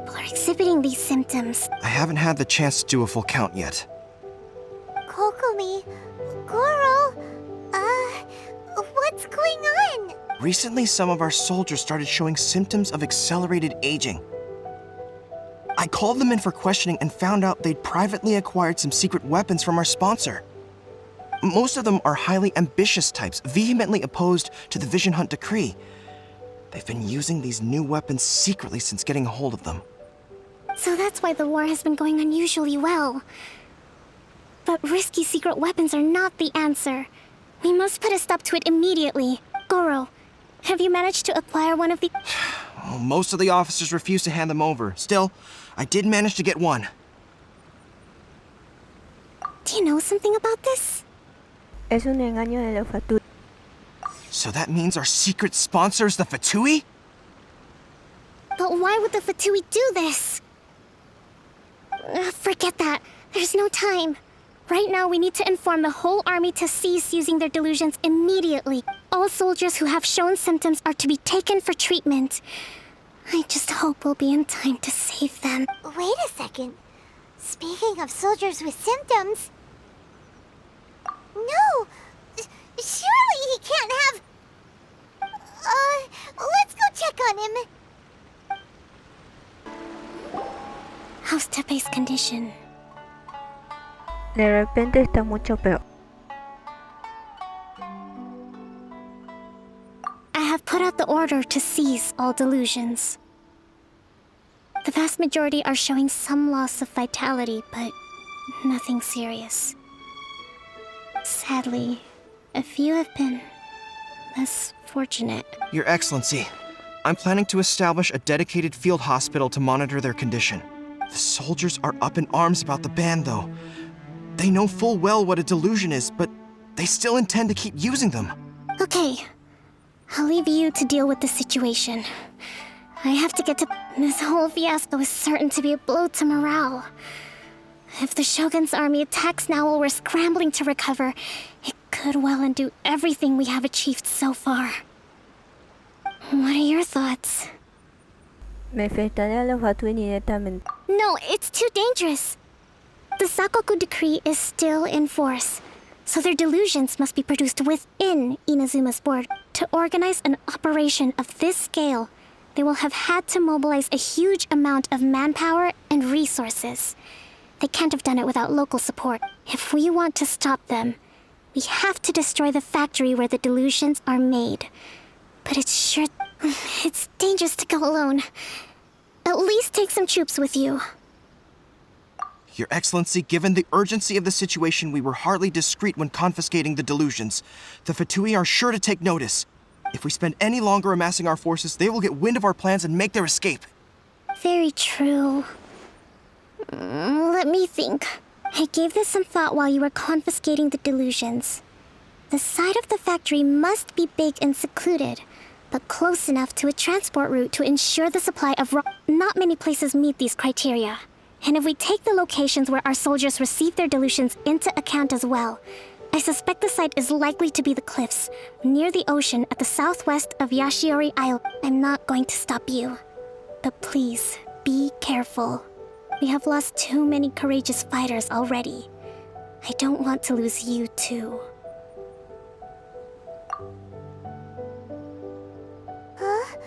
people are exhibiting these symptoms. I haven't had the chance to do a full count yet. Kokumi, Goro, what's going on? Recently, some of our soldiers started showing symptoms of accelerated aging. I called them in for questioning and found out they'd privately acquired some secret weapons from our sponsor. Most of them are highly ambitious types, vehemently opposed to the Vision Hunt decree. They've been using these new weapons secretly since getting a hold of them. So that's why the war has been going unusually well. But risky secret weapons are not the answer. We must put a stop to it immediately. Goro, have you managed to acquire one of the... Well, most of the officers refuse to hand them over. Still, I did manage to get one. Do you know something about this? Es un engaño de los Futuro. So that means our secret sponsor is the Fatui? But why would the Fatui do this? Forget that. There's no time. Right now, we need to inform the whole army to cease using their delusions immediately. All soldiers who have shown symptoms are to be taken for treatment. I just hope we'll be in time to save them. Wait a second. Speaking of soldiers with symptoms... No! Surely he can't have... let's go check on him. How's Tepe's condition? De repente está mucho peor. I have put out the order to cease all delusions. The vast majority are showing some loss of vitality, but nothing serious. Sadly, a few have been less fortunate. Your Excellency, I'm planning to establish a dedicated field hospital to monitor their condition. The soldiers are up in arms about the ban, though. They know full well what a delusion is, but they still intend to keep using them. Okay, I'll leave you to deal with the situation. I have to get to... This whole fiasco is certain to be a blow to morale. If the Shogun's army attacks now while we're scrambling to recover, it could well undo everything we have achieved so far. What are your thoughts? Me enfrentaré a los Fatui directamente. No, it's too dangerous. The Sakoku decree is still in force, so their delusions must be produced within Inazuma's board. To organize an operation of this scale, they will have had to mobilize a huge amount of manpower and resources. They can't have done it without local support. If we want to stop them, we have to destroy the factory where the delusions are made. But it's dangerous to go alone. At least take some troops with you. Your Excellency, given the urgency of the situation, we were hardly discreet when confiscating the delusions. The Fatui are sure to take notice. If we spend any longer amassing our forces, they will get wind of our plans and make their escape. Very true. Let me think. I gave this some thought while you were confiscating the delusions. The side of the factory must be big and secluded, but close enough to a transport route to ensure the supply of Not many places meet these criteria. And if we take the locations where our soldiers receive their delusions into account as well, I suspect the site is likely to be the cliffs, near the ocean at the southwest of Yashiori Isle. I'm not going to stop you. But please, be careful. We have lost too many courageous fighters already. I don't want to lose you too. Huh?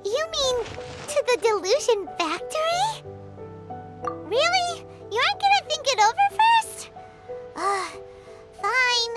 You mean to the delusion factory? Really? You aren't gonna think it over first? Fine.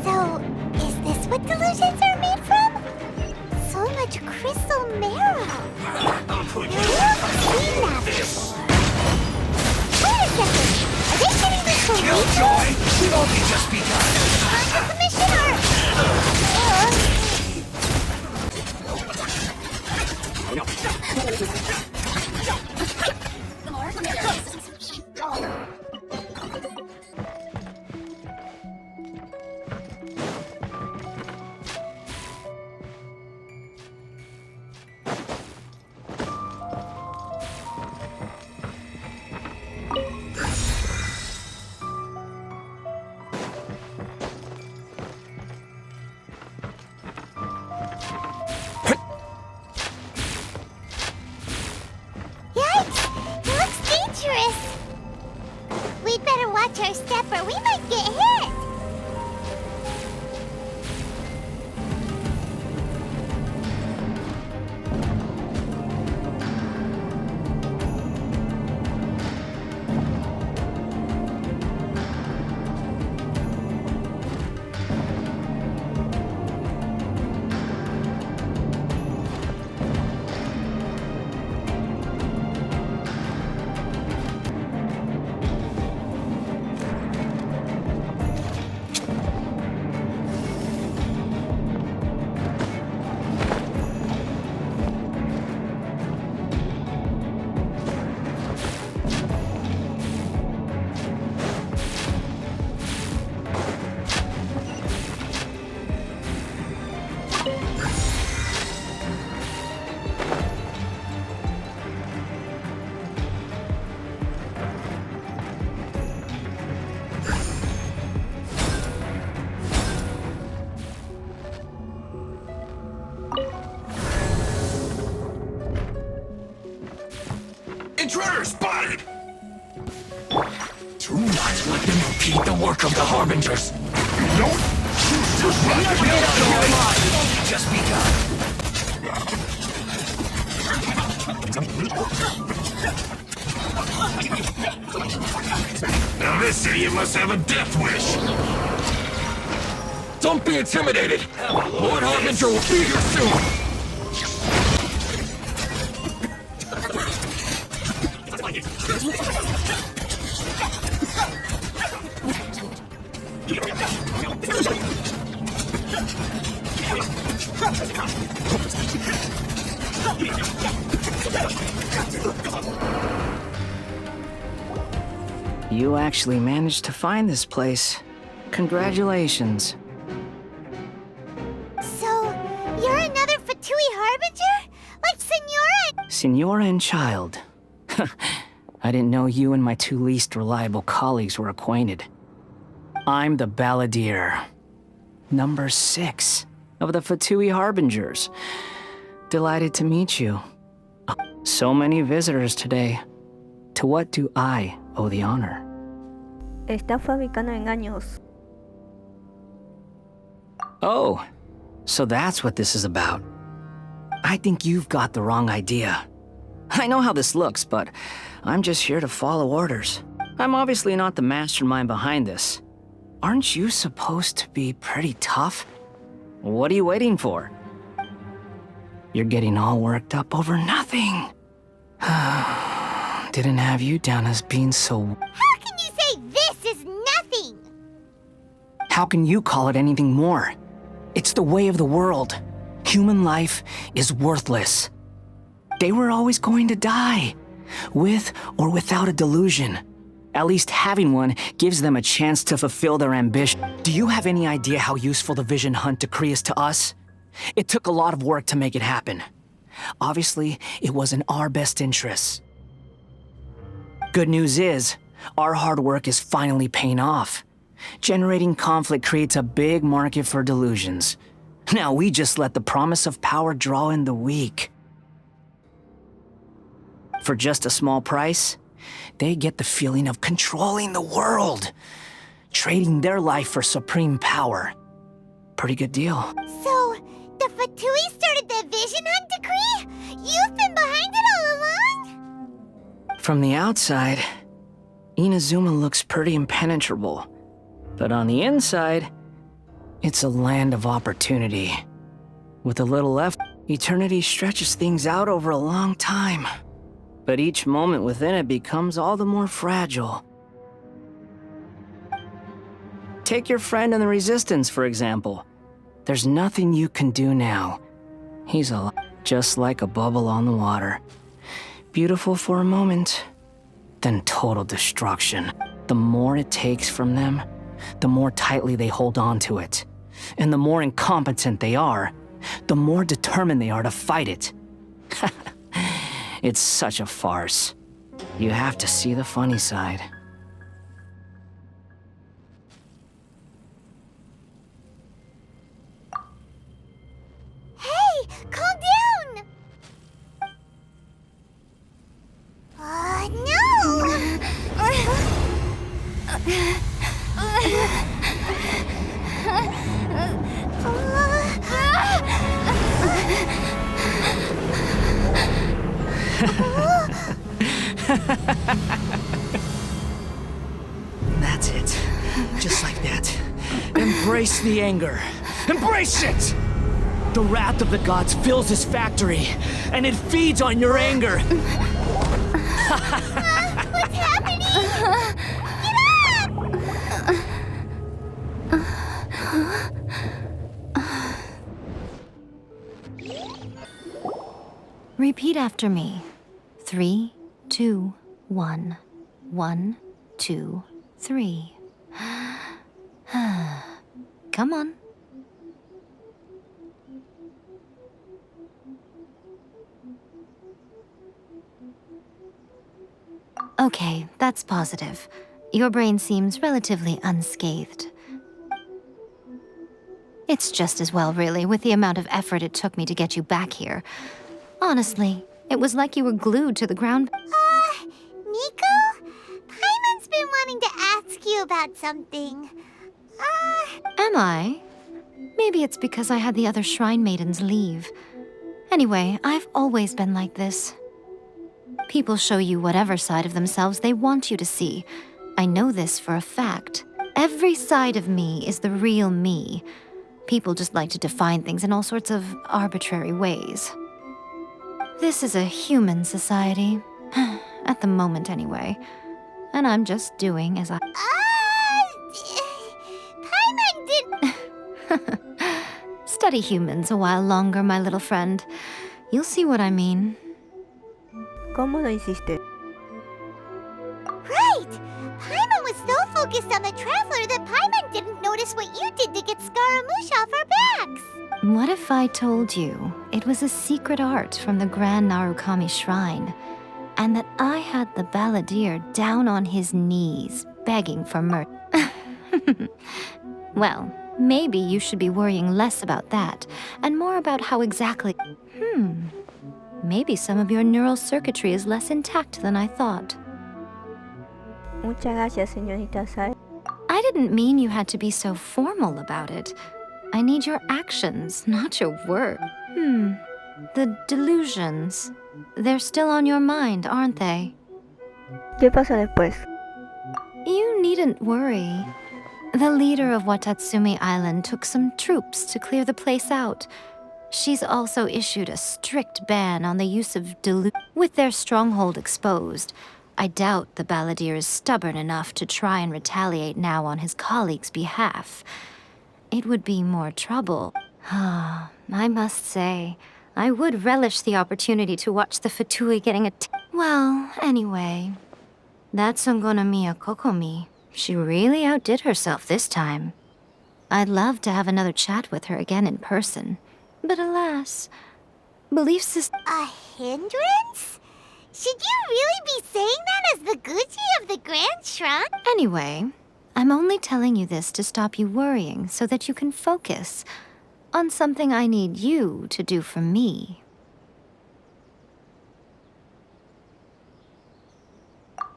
So, is this what delusions are made from? So much crystal marrow. I've never seen that before. Wait a second! Killjoy! We've only just begun! Yikes! It looks dangerous! We'd better watch our step or we might get hit! Intruder spotted! Do not let them repeat the work of the Harbingers! Don't! Just begun! Now this idiot must have a death wish! Don't be intimidated! Lord Harbinger will be here soon! You actually managed to find this place. Congratulations. So, you're another Fatui Harbinger? Like Senora? Senora and child. I didn't know you and my two least reliable colleagues were acquainted. I'm the Balladeer. Number 6 of the Fatui Harbingers. Delighted to meet you. So many visitors today. To what do I owe the honor? Está fabricando engaños. Oh, so that's what this is about. I think you've got the wrong idea. I know how this looks, but I'm just here to follow orders. I'm obviously not the mastermind behind this. Aren't you supposed to be pretty tough? What are you waiting for? You're getting all worked up over nothing. Didn't have you down as being so... How can you say this is nothing? How can you call it anything more? It's the way of the world. Human life is worthless. They were always going to die, with or without a delusion. At least having one gives them a chance to fulfill their ambition. Do you have any idea how useful the Vision Hunt decree is to us? It took a lot of work to make it happen. Obviously, it was in our best interests. Good news is, our hard work is finally paying off. Generating conflict creates a big market for delusions. Now we just let the promise of power draw in the weak. For just a small price, they get the feeling of controlling the world, trading their life for supreme power. Pretty good deal. So, the Fatui started the Vision Hunt decree? You've been behind it all along? From the outside, Inazuma looks pretty impenetrable. But on the inside, it's a land of opportunity. With a little effort, eternity stretches things out over a long time. But each moment within it becomes all the more fragile. Take your friend in the Resistance, for example. There's nothing you can do now. He's alive, just like a bubble on the water. Beautiful for a moment, then total destruction. The more it takes from them, the more tightly they hold on to it. And the more incompetent they are, the more determined they are to fight it. It's such a farce. You have to see the funny side. Hey, calm down! That's it. Just like that. Embrace the anger. Embrace it! The wrath of the gods fills this factory, and it feeds on your anger. What's happening? Repeat after me. 3, 2, 1. 1, 2, 3. Come on. Okay, that's positive. Your brain seems relatively unscathed. It's just as well, really, with the amount of effort it took me to get you back here. Honestly, it was like you were glued to the ground. Nico? Paimon's been wanting to ask you about something. Am I? Maybe it's because I had the other shrine maidens leave. Anyway, I've always been like this. People show you whatever side of themselves they want you to see. I know this for a fact. Every side of me is the real me. People just like to define things in all sorts of arbitrary ways. This is a human society. At the moment, anyway. And I'm just doing as I... Paimon didn't... Study humans a while longer, my little friend. You'll see what I mean. ¿Cómo lo hiciste? Right! Paimon was so focused on the Traveler that Paimon didn't notice what you did to get Scaramouche off our backs. What if I told you it was a secret art from the Grand Narukami Shrine, and that I had the balladeer down on his knees, begging for mercy? Well, maybe you should be worrying less about that, and more about how exactly... Maybe some of your neural circuitry is less intact than I thought. Muchas gracias, señorita Sae. I didn't mean you had to be so formal about it. I need your actions, not your words. The delusions. They're still on your mind, aren't they? ¿Qué pasa después? You needn't worry. The leader of Watatsumi Island took some troops to clear the place out. She's also issued a strict ban on the use of With their stronghold exposed, I doubt the balladeer is stubborn enough to try and retaliate now on his colleagues' behalf. It would be more trouble. I must say, I would relish the opportunity to watch the Futuri getting Well, anyway, that Songonomiya Kokomi, she really outdid herself this time. I'd love to have another chat with her again in person. But alas, belief system... A hindrance? Should you really be saying that as the Gucci of the Grand Shrine? Anyway, I'm only telling you this to stop you worrying so that you can focus on something I need you to do for me.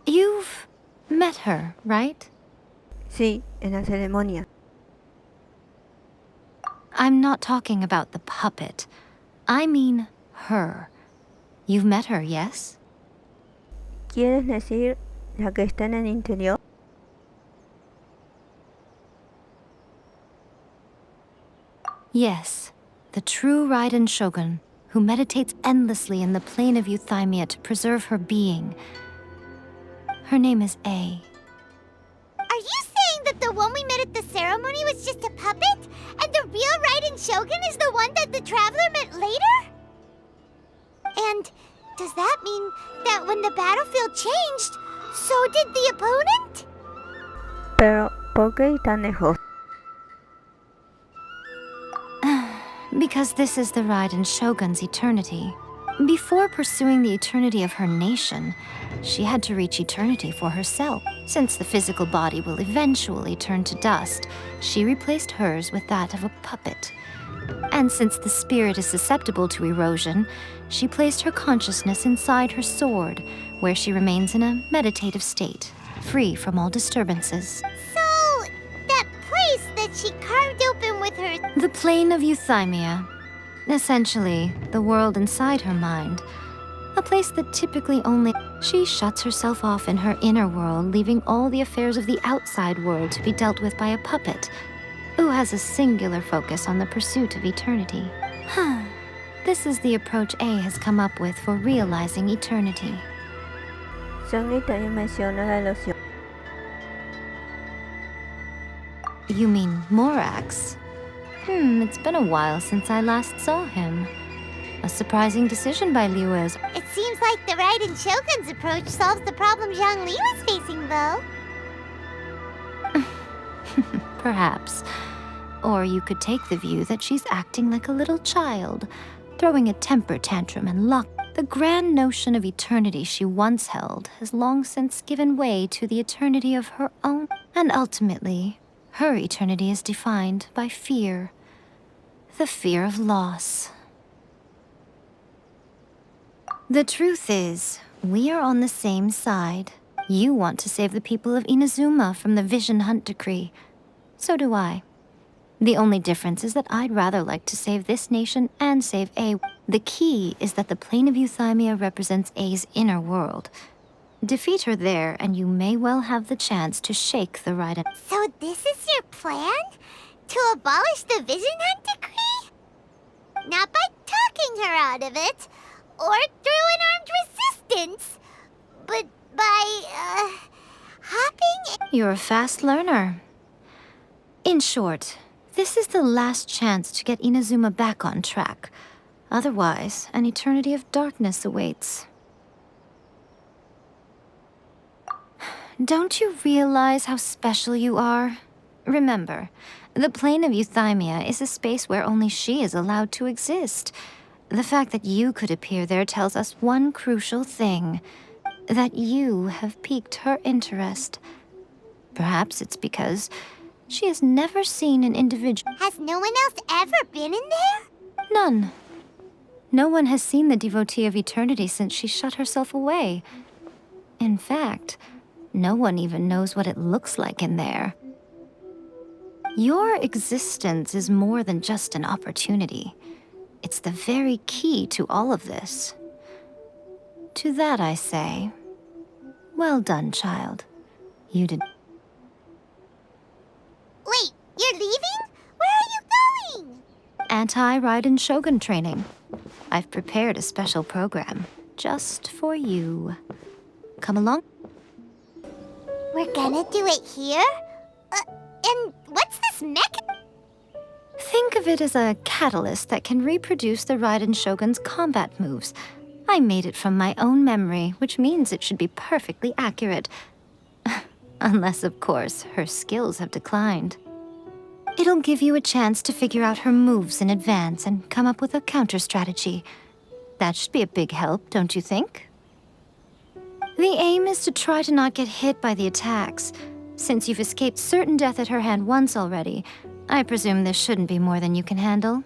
You've met her, right? Sí, en la ceremonia. I'm not talking about the puppet. I mean her. You've met her, yes? ¿Quieres decir la que está en el interior? Yes, the true Raiden Shogun, who meditates endlessly in the plane of Euthymia to preserve her being. Her name is A. Are you saying that the the one we met at the ceremony was just a puppet? And the real Raiden Shogun is the one that the Traveler met later? And does that mean that when the battlefield changed, so did the opponent? Pero, ¿por qué ir tan lejos? Because this is the Raiden Shogun's eternity. Before pursuing the eternity of her nation, she had to reach eternity for herself. Since the physical body will eventually turn to dust, she replaced hers with that of a puppet. And since the spirit is susceptible to erosion, she placed her consciousness inside her sword, where she remains in a meditative state, free from all disturbances. So, that place that she carved open with her... The plane of euthymia. Essentially, the world inside her mind. A place that typically only... She shuts herself off in her inner world, leaving all the affairs of the outside world to be dealt with by a puppet, who has a singular focus on the pursuit of eternity. This is the approach A has come up with for realizing eternity. Johnny también menciona la ilusión. You mean Morax? It's been a while since I last saw him. A surprising decision by Liu is... It seems like the Raiden Shogun's approach solves the problem Zhongli was facing, though. Perhaps. Or you could take the view that she's acting like a little child, throwing a temper tantrum and lock. The grand notion of eternity she once held has long since given way to the eternity of her own. And ultimately, her eternity is defined by fear. The fear of loss. The truth is, we are on the same side. You want to save the people of Inazuma from the Vision Hunt decree. So do I. The only difference is that I'd rather like to save this nation and save A. The key is that the plane of euthymia represents A's inner world. Defeat her there, and you may well have the chance to shake the Raiden. So this is your plan? To abolish the Vision Hunt decree? Not by talking her out of it, or through an armed resistance, but by, hopping... You're a fast learner. In short, this is the last chance to get Inazuma back on track. Otherwise, an eternity of darkness awaits. Don't you realize how special you are? Remember, the plane of euthymia is a space where only she is allowed to exist. The fact that you could appear there tells us one crucial thing. That you have piqued her interest. Perhaps it's because she has never seen an individual. Has no one else ever been in there? None. No one has seen the devotee of eternity since she shut herself away. In fact, no one even knows what it looks like in there. Your existence is more than just an opportunity. It's the very key to all of this. To that I say, well done, child. You did. Wait, you're leaving? Where are you going? Anti-Raiden Shogun training. I've prepared a special program just for you. Come along. We're gonna do it here? And what's this mechanism? Think of it as a catalyst that can reproduce the Raiden Shogun's combat moves. I made it from my own memory, which means it should be perfectly accurate. Unless, of course, her skills have declined. It'll give you a chance to figure out her moves in advance and come up with a counter-strategy. That should be a big help, don't you think? The aim is to try to not get hit by the attacks. Since you've escaped certain death at her hand once already, I presume this shouldn't be more than you can handle.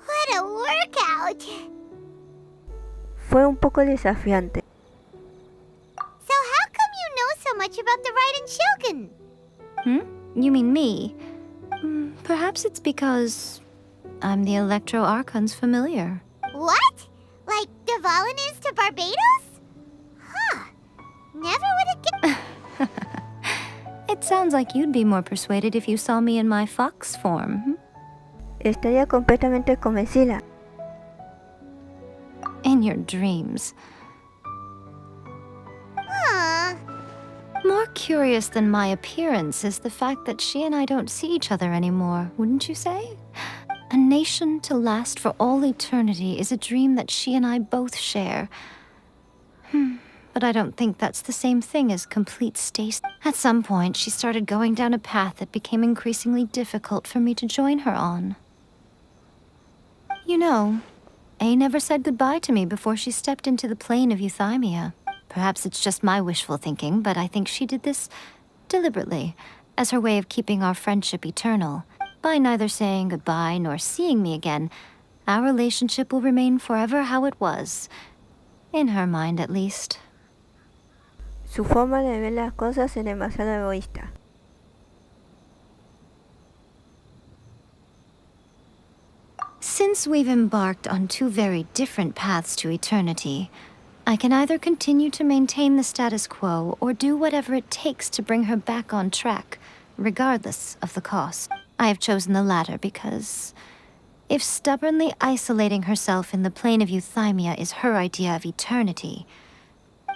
What a workout! Fue un poco desafiante. So how come you know so much about the Raiden Shogun? Perhaps it's because I'm the Electro Archon's familiar. What? Like Dvalin is to Barbados? Huh. Never would have It sounds like you'd be more persuaded if you saw me in my fox form. Estaría completamente convencida. In your dreams. Aw. More curious than my appearance is the fact that she and I don't see each other anymore, wouldn't you say? A nation to last for all eternity is a dream that she and I both share. But I don't think that's the same thing as complete stasis. At some point, she started going down a path that became increasingly difficult for me to join her on. You know, A never said goodbye to me before she stepped into the plane of euthymia. Perhaps it's just my wishful thinking, but I think she did this deliberately, as her way of keeping our friendship eternal. By neither saying goodbye nor seeing me again, our relationship will remain forever how it was. In her mind, at least. Su forma de ver las cosas es demasiado egoísta. Since we've embarked on two very different paths to eternity, I can either continue to maintain the status quo or do whatever it takes to bring her back on track, regardless of the cost. I have chosen the latter because if stubbornly isolating herself in the plane of euthymia is her idea of eternity,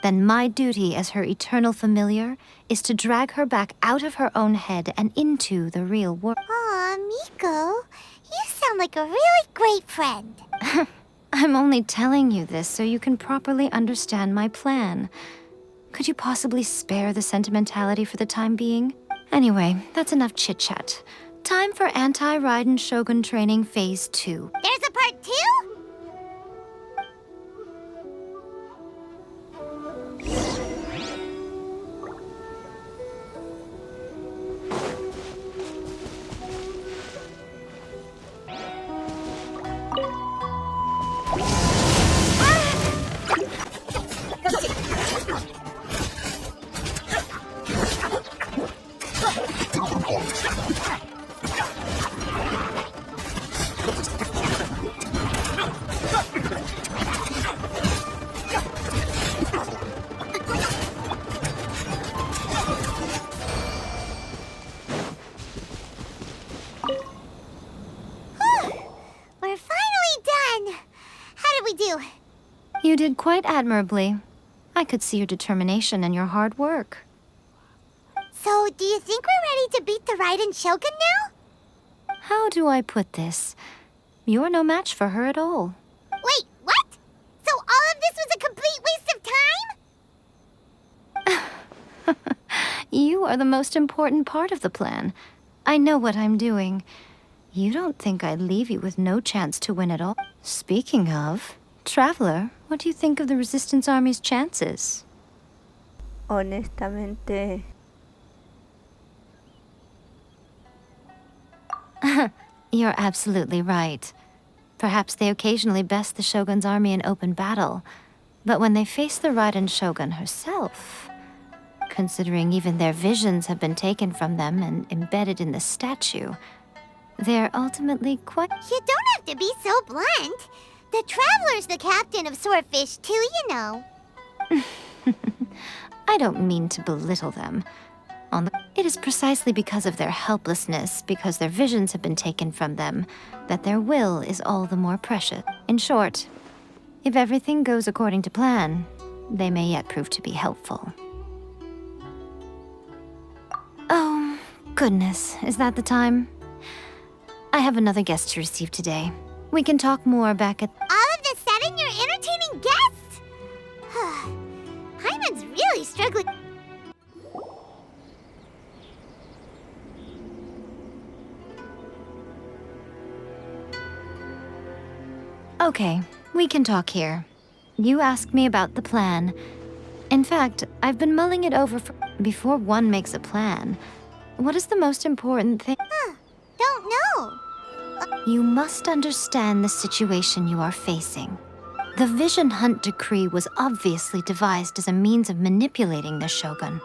then my duty as her eternal familiar is to drag her back out of her own head and into the real world. Aw, Miko. You sound like a really great friend. I'm only telling you this so you can properly understand my plan. Could you possibly spare the sentimentality for the time being? Anyway, that's enough chit-chat. Time for Anti-Raiden Shogun Training Phase 2. There's a part 2? We're finally done. How did we do? You did quite admirably. I could see your determination and your hard work. So, do you think we're ready to beat the Raiden Shogun now? How do I put this? You're no match for her at all. Wait, what? So all of this was a complete waste of time? You are the most important part of the plan. I know what I'm doing. You don't think I'd leave you with no chance to win at all? Speaking of, Traveler, what do you think of the Resistance Army's chances? Honestamente, You're absolutely right. Perhaps they occasionally best the Shogun's army in open battle, but when they face the Raiden Shogun herself, considering even their visions have been taken from them and embedded in the statue, they're ultimately quite... You don't have to be so blunt. The Traveler's the captain of Swordfish too, you know. I don't mean to belittle them. It is precisely because of their helplessness, because their visions have been taken from them, that their will is all the more precious. In short, if everything goes according to plan, they may yet prove to be helpful. Oh, goodness, is that the time? I have another guest to receive today. We can talk more back at... All of this said and you're entertaining guests? Hyman's really struggling. Okay, we can talk here. You asked me about the plan. In fact, I've been mulling it over before one makes a plan. What is the most important thing? Don't know. You must understand the situation you are facing. The Vision Hunt decree was obviously devised as a means of manipulating the Shogun.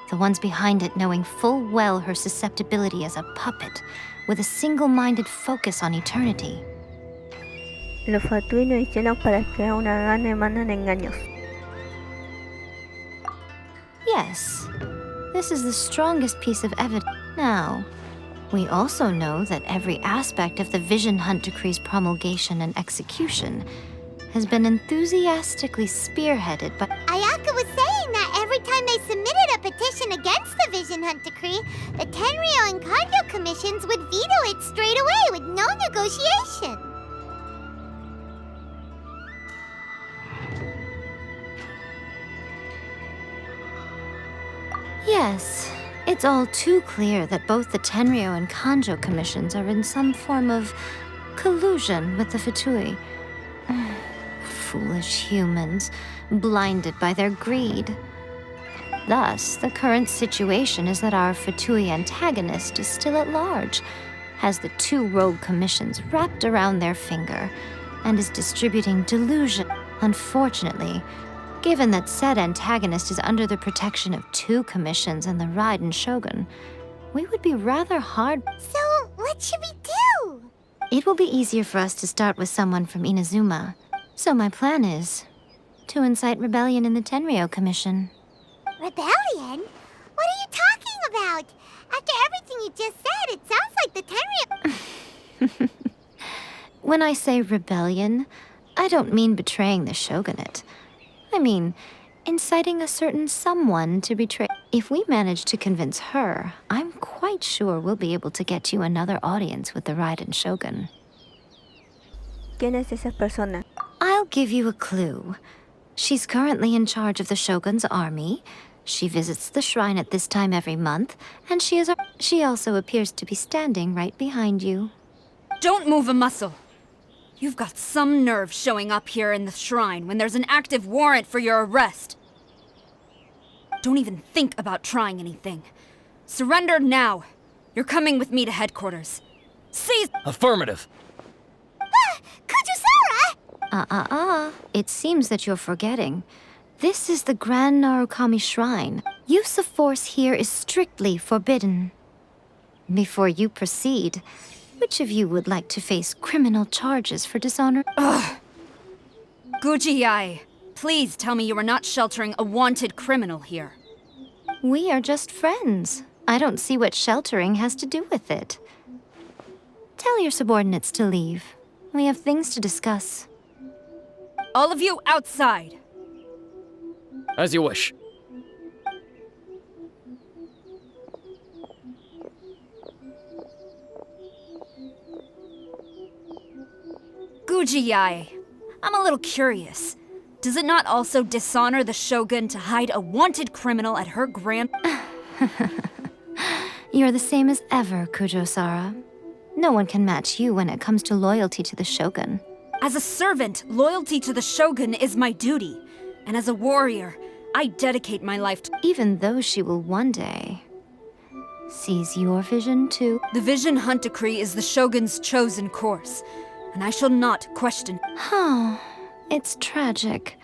The ones behind it knowing full well her susceptibility as a puppet, with a single-minded focus on eternity. Los Fatui lo hicieron para crear una gran hermana de engaños. Yes, this is the strongest piece of evidence. Now, we also know that every aspect of the Vision Hunt Decree's promulgation and execution has been enthusiastically spearheaded by— Ayaka was saying that every time they submitted a petition against the Vision Hunt Decree, the Tenryo and Kanjo commissions would veto it straight away with no negotiation. Yes, it's all too clear that both the Tenryo and Kanjo commissions are in some form of collusion with the Futui. Foolish humans, blinded by their greed. Thus, the current situation is that our Futui antagonist is still at large, has the two rogue commissions wrapped around their finger, and is distributing delusion. Unfortunately, given that said antagonist is under the protection of two commissions and the Raiden Shogun, we would be rather hard— So, what should we do? It will be easier for us to start with someone from Inazuma. So my plan is to incite rebellion in the Tenryo Commission. Rebellion? What are you talking about? After everything you just said, it sounds like the Tenryo— When I say rebellion, I don't mean betraying the shogunate. I mean, inciting a certain someone to betray. If we manage to convince her, I'm quite sure we'll be able to get you another audience with the Raiden Shogun. ¿Quién es esa persona? I'll give you a clue. She's currently in charge of the Shogun's army. She visits the shrine at this time every month, and she also appears to be standing right behind you. Don't move a muscle. You've got some nerve showing up here in the shrine when there's an active warrant for your arrest. Don't even think about trying anything. Surrender now. You're coming with me to headquarters. Seize— Affirmative. Kujusara! It seems that you're forgetting. This is the Grand Narukami Shrine. Use of force here is strictly forbidden. Before you proceed, which of you would like to face criminal charges for dishonor? Guji-ai, please tell me you are not sheltering a wanted criminal here. We are just friends. I don't see what sheltering has to do with it. Tell your subordinates to leave. We have things to discuss. All of you outside. As you wish. Guji-ai, I'm a little curious. Does it not also dishonor the Shogun to hide a wanted criminal at her grand— You're the same as ever, Kujo-sara. No one can match you when it comes to loyalty to the Shogun. As a servant, loyalty to the Shogun is my duty. And as a warrior, I dedicate my life to— Even though she will one day seize your vision too. The Vision Hunt Decree is the Shogun's chosen course, and I shall not question— Oh, it's tragic.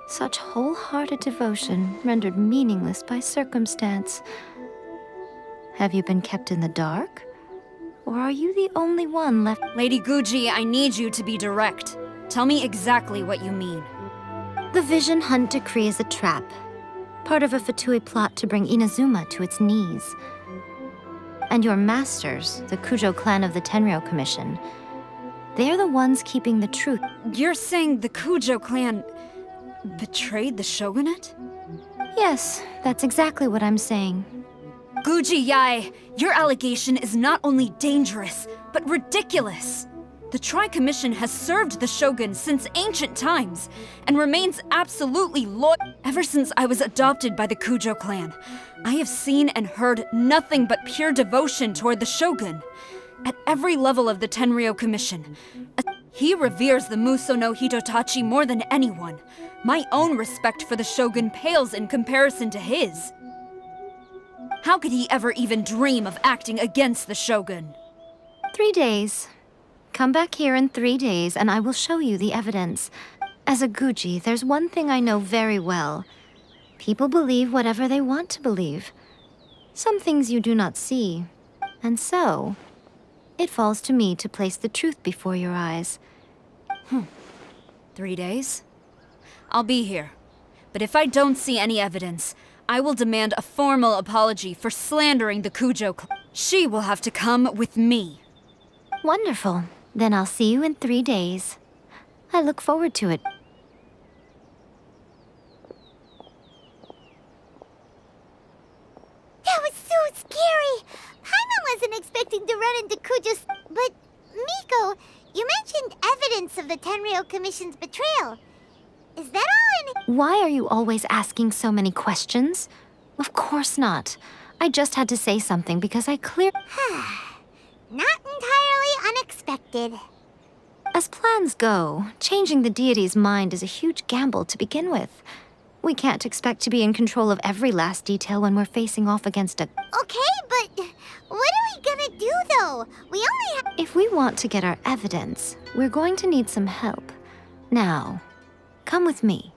Such wholehearted devotion rendered meaningless by circumstance. Have you been kept in the dark? Or are you the only one left? Lady Guji, I need you to be direct. Tell me exactly what you mean. The Vision Hunt Decree is a trap. Part of a Futui plot to bring Inazuma to its knees. And your masters, the Kujo clan of the Tenryo Commission, they're the ones keeping the truth. You're saying the Kujo clan betrayed the shogunate? Yes, that's exactly what I'm saying. Guji-ai, your allegation is not only dangerous, but ridiculous. The Tri-Commission has served the Shogun since ancient times, and remains absolutely loyal. Ever since I was adopted by the Kujo clan, I have seen and heard nothing but pure devotion toward the Shogun. At every level of the Tenryo Commission, he reveres the Muso no Hitotachi more than anyone. My own respect for the Shogun pales in comparison to his. How could he ever even dream of acting against the Shogun? 3 days. Come back here in 3 days and I will show you the evidence. As a Guji, there's one thing I know very well. People believe whatever they want to believe. Some things you do not see. And so, It falls to me to place the truth before your eyes. 3 days? I'll be here. But if I don't see any evidence, I will demand a formal apology for slandering the Kujo clan. She will have to come with me. Wonderful. Then I'll see you in 3 days. I look forward to it. That was so scary! Paimon wasn't expecting to run into Kujo's... But, Miko, you mentioned evidence of the Tenryou Commission's betrayal. Is that all in... Why are you always asking so many questions? Of course not. I just had to say something because I Not entirely unexpected. As plans go, changing the deity's mind is a huge gamble to begin with. We can't expect to be in control of every last detail when we're facing off against a... Okay, but what are we gonna do, though? We only have... If we want to get our evidence, we're going to need some help. Now, come with me.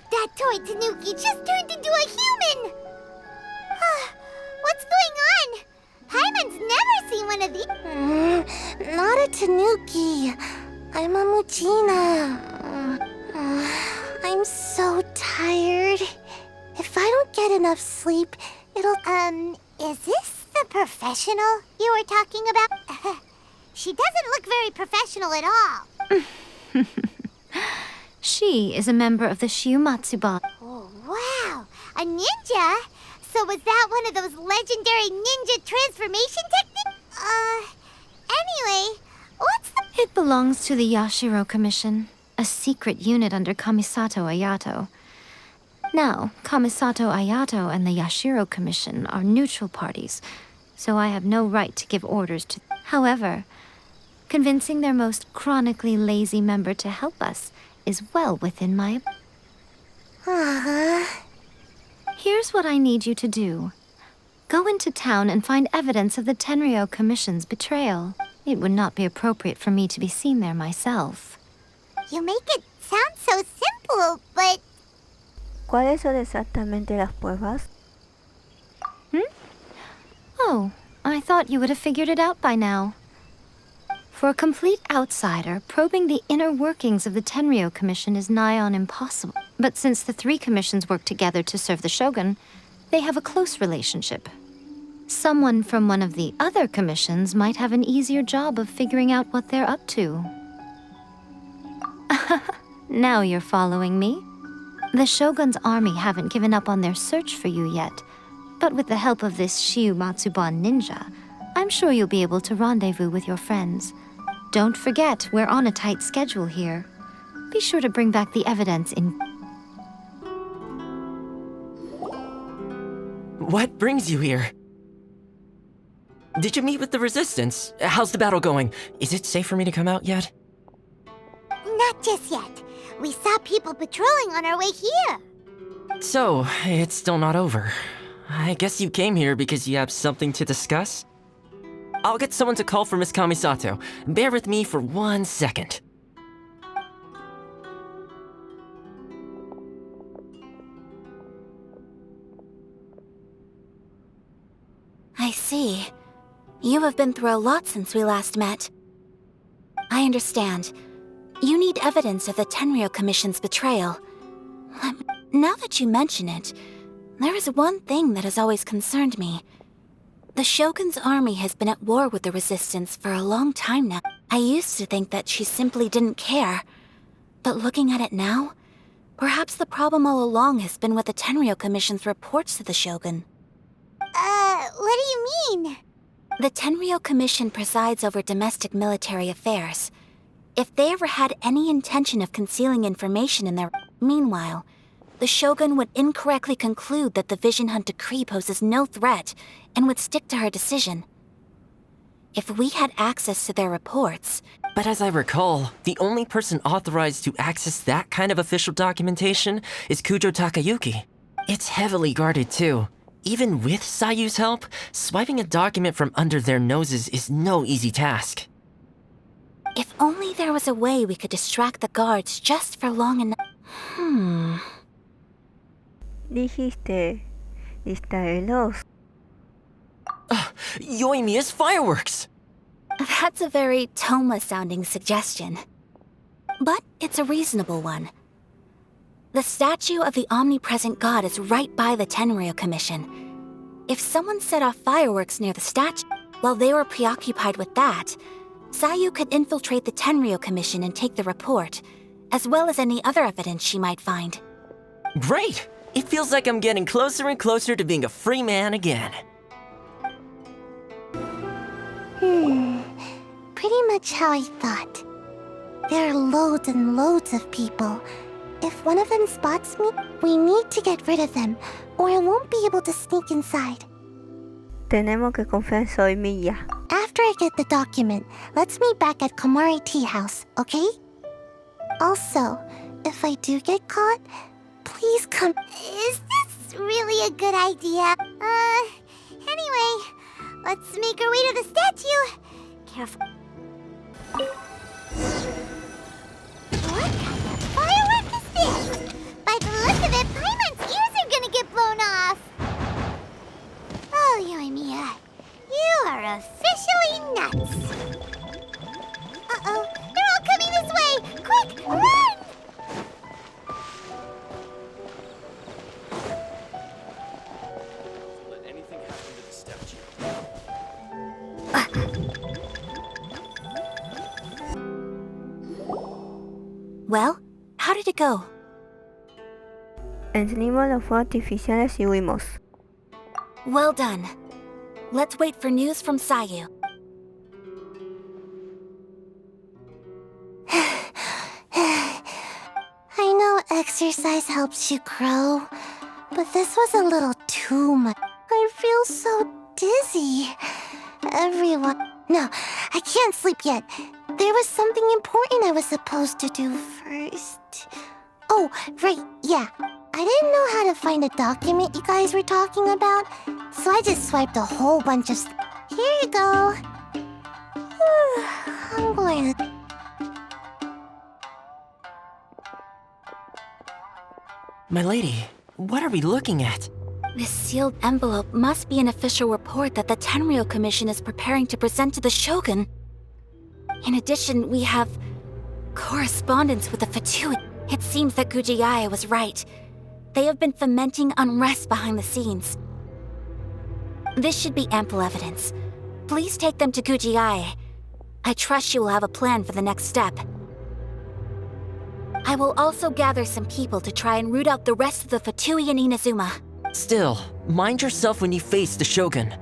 That toy Tanuki just turned into a human! What's going on? Paimon's never seen one of these. Not a Tanuki. I'm a Muchina. I'm so tired. If I don't get enough sleep, it'll... Is this the professional you were talking about? She doesn't look very professional at all. She is a member of the Shiumatsuban. Oh, wow! A ninja? So was that one of those legendary ninja transformation techniques? Anyway, what's the... It belongs to the Yashiro Commission, a secret unit under Kamisato Ayato. Now, Kamisato Ayato and the Yashiro Commission are neutral parties, so I have no right to give orders to... However, convincing their most chronically lazy member to help us is well within my... Here's what I need you to do. Go into town and find evidence of the Tenryou Commission's betrayal. It would not be appropriate for me to be seen there myself. You make it sound so simple, but... ¿Cuáles son exactamente las pruebas? Oh, I thought you would have figured it out by now. For a complete outsider, probing the inner workings of the Tenryou Commission is nigh on impossible. But since the 3 commissions work together to serve the Shogun, they have a close relationship. Someone from one of the other commissions might have an easier job of figuring out what they're up to. Now you're following me. The Shogun's army haven't given up on their search for you yet, but with the help of this Shiumatsuban ninja, I'm sure you'll be able to rendezvous with your friends. Don't forget, we're on a tight schedule here. Be sure to bring back the evidence in... What brings you here? Did you meet with the Resistance? How's the battle going? Is it safe for me to come out yet? Not just yet. We saw people patrolling on our way here. So, it's still not over. I guess you came here because you have something to discuss? I'll get someone to call for Miss Kamisato. Bear with me for 1 second. I see. You have been through a lot since we last met. I understand. You need evidence of the Tenryou Commission's betrayal. Now that you mention it, there is one thing that has always concerned me. The Shogun's army has been at war with the Resistance for a long time now. I used to think that she simply didn't care. But looking at it now, perhaps the problem all along has been with the Tenryou Commission's reports to the Shogun. What do you mean? The Tenryou Commission presides over domestic military affairs. If they ever had any intention of concealing information in their... Meanwhile, the Shogun would incorrectly conclude that the Vision Hunt decree poses no threat and would stick to her decision. If we had access to their reports... But as I recall, the only person authorized to access that kind of official documentation is Kujo Takayuki. It's heavily guarded too. Even with Sayu's help, swiping a document from under their noses is no easy task. If only there was a way we could distract the guards just for long enough... Dijiste Distraerlos. Yoimiya's fireworks! That's a very Toma-sounding suggestion. But it's a reasonable one. The statue of the omnipresent god is right by the Tenryo Commission. If someone set off fireworks near the statue, while they were preoccupied with that, Sayu could infiltrate the Tenryo Commission and take the report, as well as any other evidence she might find. Great! It feels like I'm getting closer and closer to being a free man again. Pretty much how I thought. There are loads and loads of people. If one of them spots me, we need to get rid of them, or I won't be able to sneak inside. Tenemos que confiar en Yoimiya. After I get the document, let's meet back at Komari Tea House, okay? Also, if I do get caught, please come. Is this really a good idea? Anyway, let's make our way to the statue. Careful. What kind of firework is this? By the look of it, Paimon's ears are gonna get blown off. Oh, Yoimiya, you are officially nuts. Uh-oh, they're all coming this way! Quick, run! Let anything happen to the statue. Well, how did it go? Encendimos los fuegos artificiales y huimos. Well done. Let's wait for news from Sayu. I know exercise helps you grow, but this was a little too much. I feel so dizzy. Everyone... No, I can't sleep yet. There was something important I was supposed to do first. Oh, right, yeah. I didn't know how to find a document you guys were talking about, so I just swiped a whole bunch of stuff. Here you go. I'm going to... My lady, what are we looking at? This sealed envelope must be an official report that the Tenryo Commission is preparing to present to the Shogun. In addition, we have correspondence with the Futuro. It seems that Gujiae was right. They have been fomenting unrest behind the scenes. This should be ample evidence. Please take them to Gujiae. I trust you will have a plan for the next step. I will also gather some people to try and root out the rest of the Fatui and Inazuma. Still, mind yourself when you face the Shogun.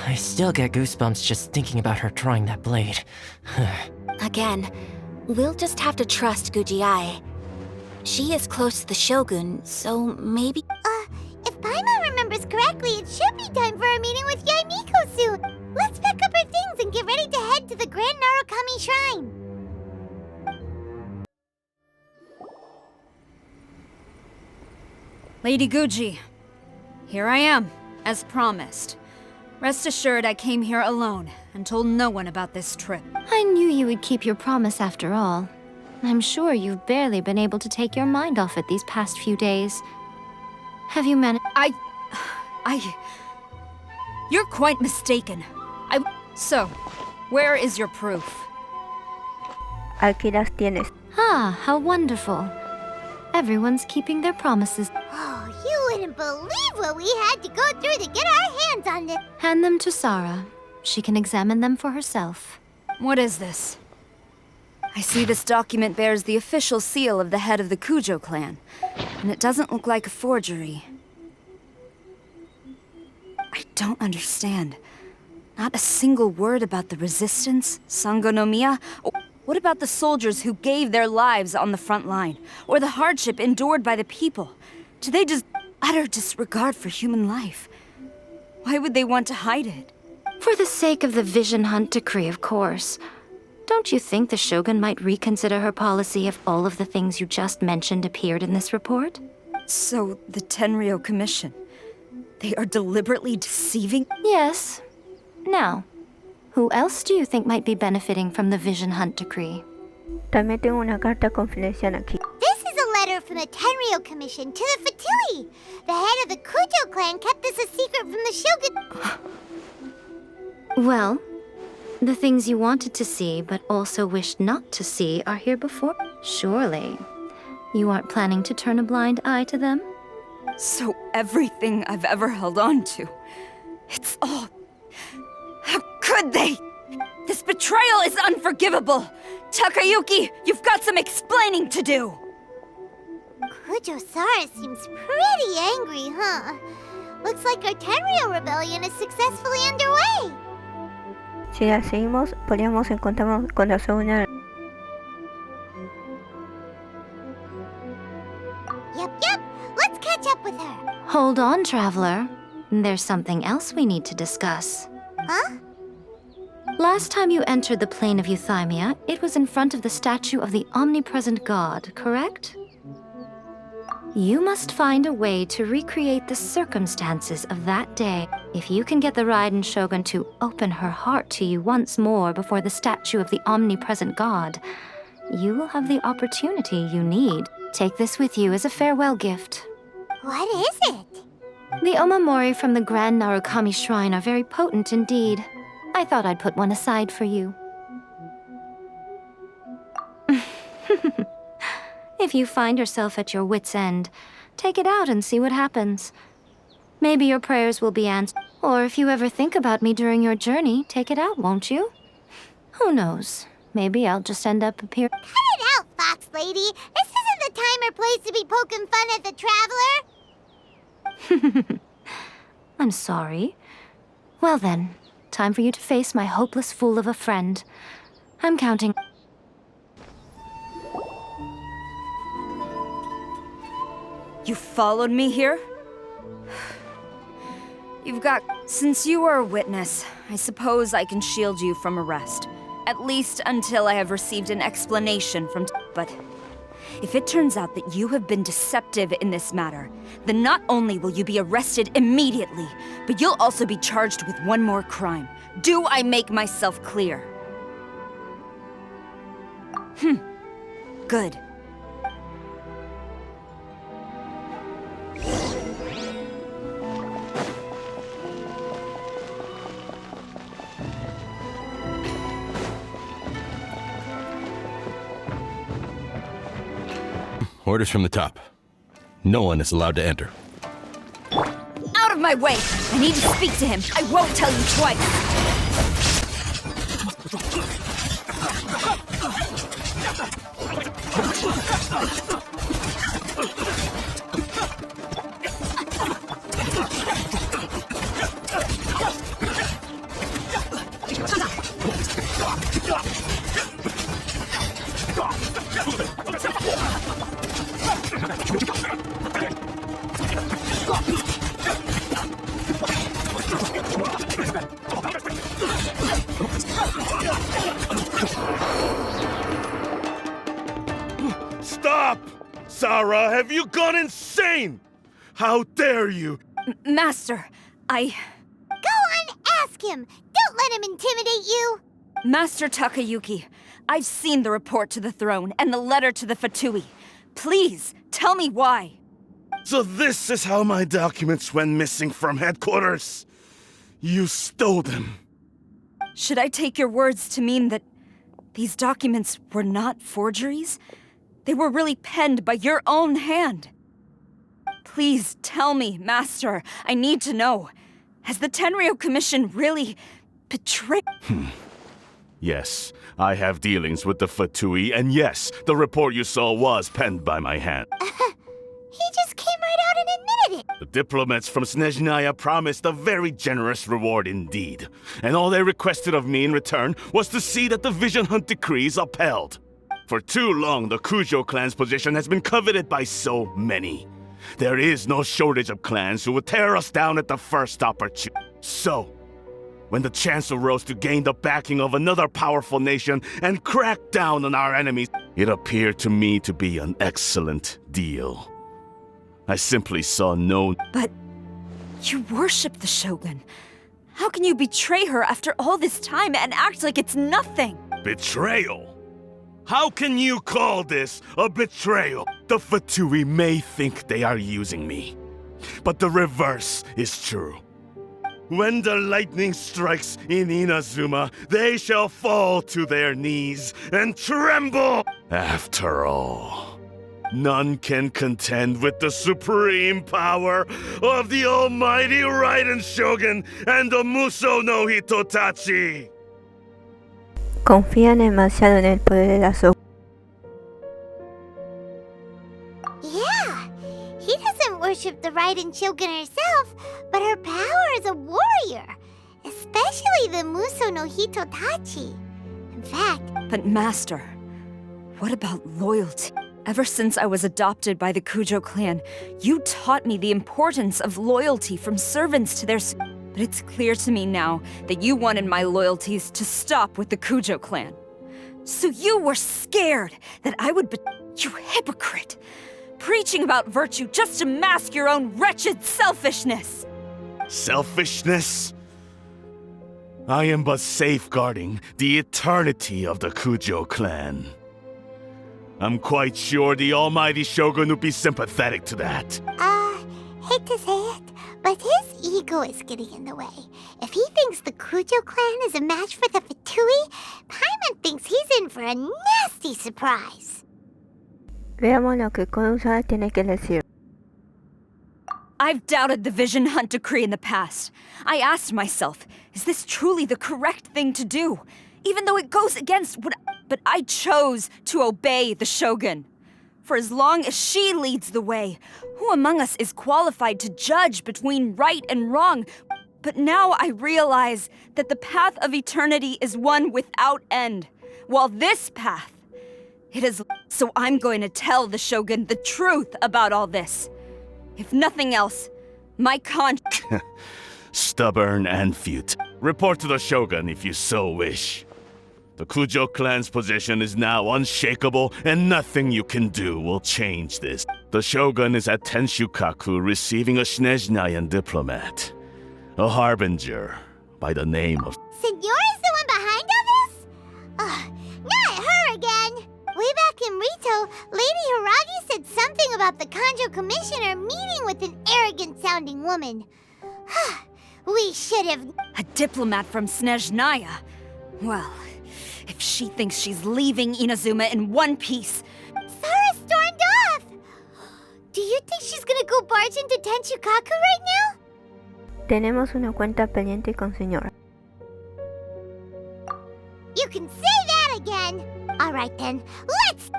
I still get goosebumps just thinking about her drawing that blade. Again, we'll just have to trust Gujiae. She is close to the Shogun, so maybe... If Paimon remembers correctly, it should be time for a meeting with Yaimiko soon. Let's pack up our things and get ready to head to the Grand Narukami Shrine. Lady Guji, here I am, as promised. Rest assured I came here alone and told no one about this trip. I knew you would keep your promise after all. I'm sure you've barely been able to take your mind off it these past few days. Have you managed? You're quite mistaken. So, where is your proof? Aquí las tienes. Ah, how wonderful. Everyone's keeping their promises. Oh, you wouldn't believe what we had to go through to get our hands on this. Hand them to Sarah. She can examine them for herself. What is this? I see this document bears the official seal of the head of the Kujo clan, and it doesn't look like a forgery. I don't understand. Not a single word about the resistance, Sango no Miya. What about the soldiers who gave their lives on the front line, or the hardship endured by the people? Do they just utter disregard for human life? Why would they want to hide it? For the sake of the Vision Hunt decree, of course. Don't you think the Shogun might reconsider her policy if all of the things you just mentioned appeared in this report? So, the Tenryo Commission, they are deliberately deceiving? Yes. Now, who else do you think might be benefiting from the Vision Hunt decree? También tengo una carta confidencial aquí. This is a letter from the Tenryo Commission to the Fatui. The head of the Kujo clan kept this a secret from the Shogun. Well, the things you wanted to see but also wished not to see are here before. Surely, you aren't planning to turn a blind eye to them? So everything I've ever held on to, it's all... How could they? This betrayal is unforgivable! Takayuki, you've got some explaining to do! Kujo-Sara seems pretty angry, huh? Looks like our Tenryo rebellion is successfully underway. Si la seguimos, podríamos encontrarnos con la segunda. Yep. Let's catch up with her. Hold on, Traveler. There's something else we need to discuss. Huh? Last time you entered the plane of Euthymia, it was in front of the statue of the omnipresent god, correct? You must find a way to recreate the circumstances of that day. If you can get the Raiden Shogun to open her heart to you once more before the statue of the omnipresent god, you will have the opportunity you need. Take this with you as a farewell gift. What is it? The omamori from the Grand Narukami Shrine are very potent indeed. I thought I'd put one aside for you. If you find yourself at your wit's end, take it out and see what happens. Maybe your prayers will be answered. Or if you ever think about me during your journey, take it out, won't you? Who knows? Maybe I'll just end up appearing. Cut it out, Fox Lady. This isn't the time or place to be poking fun at the Traveler. I'm sorry. Well then, time for you to face my hopeless fool of a friend. I'm counting. You followed me here? You've got... Since you are a witness, I suppose I can shield you from arrest. At least until I have received an explanation from... But if it turns out that you have been deceptive in this matter, then not only will you be arrested immediately, but you'll also be charged with one more crime. Do I make myself clear? Good. Orders from the top. No one is allowed to enter. Out of my way! I need to speak to him. I won't tell you twice. Stop! Sara, have you gone insane? How dare you? Master, Go on, ask him! Don't let him intimidate you! Master Takayuki, I've seen the report to the throne and the letter to the Fatui. Please, tell me why. So this is how my documents went missing from headquarters? You stole them. Should I take your words to mean that these documents were not forgeries? They were really penned by your own hand. Please tell me, Master. I need to know. Has the Tenryo Commission really betrayed... Yes, I have dealings with the Fatui, and yes, the report you saw was penned by my hand. He just came right out and admitted it. The diplomats from Snezhnaya promised a very generous reward indeed, and all they requested of me in return was to see that the Vision Hunt decree is upheld. For too long, the Kujo clan's position has been coveted by so many. There is no shortage of clans who would tear us down at the first opportunity. So, when the chance arose to gain the backing of another powerful nation and crack down on our enemies, it appeared to me to be an excellent deal. I simply saw no... But you worship the Shogun. How can you betray her after all this time and act like it's nothing? Betrayal? How can you call this a betrayal? The Fatui may think they are using me, but the reverse is true. When the lightning strikes in Inazuma, they shall fall to their knees and tremble. After all, none can contend with the supreme power of the almighty Raiden Shogun and the Muso no Hitotachi. Confían demasiado en el poder de la Shogun. Yeah, he doesn't worship the Raiden Shogun herself, but her power as a warrior, especially the Muso no Hitotachi. In fact... But Master, what about loyalty? Ever since I was adopted by the Kujo clan, you taught me the importance of loyalty from servants to their... But it's clear to me now that you wanted my loyalties to stop with the Kujo clan. So you were scared that I would You hypocrite! Preaching about virtue just to mask your own wretched selfishness! Selfishness? I am but safeguarding the eternity of the Kujo clan. I'm quite sure the almighty Shogun would be sympathetic to that. Hate to say it, but his ego is getting in the way. If he thinks the Kujo clan is a match for the Fatui, Paimon thinks he's in for a nasty surprise. Veamos lo que Konosuba tiene que decir. I've doubted the Vision Hunt decree in the past. I asked myself, is this truly the correct thing to do? Even though it goes against what... But I chose to obey the Shogun. For as long as she leads the way, who among us is qualified to judge between right and wrong? But now I realize that the path of eternity is one without end, while this path, it is... So I'm going to tell the Shogun the truth about all this. If nothing else, my Stubborn and fute. Report to the Shogun if you so wish. The Kujo clan's position is now unshakable, and nothing you can do will change this. The Shogun is at Tenshukaku receiving a Snezhnayan diplomat, a harbinger by the name of... Senyora's the one behind all this? Not her again! Way back in Rito, Lady Hiragi said something about the Kanjo Commissioner meeting with an arrogant-sounding woman. We should have... A diplomat from Snezhnaya? Well, if she thinks she's leaving Inazuma in one piece... Sara stormed off! Do you think she's gonna go barge into Tenshukaku right now? Tenemos una cuenta pendiente con señora. You can say that again! Alright then, let's...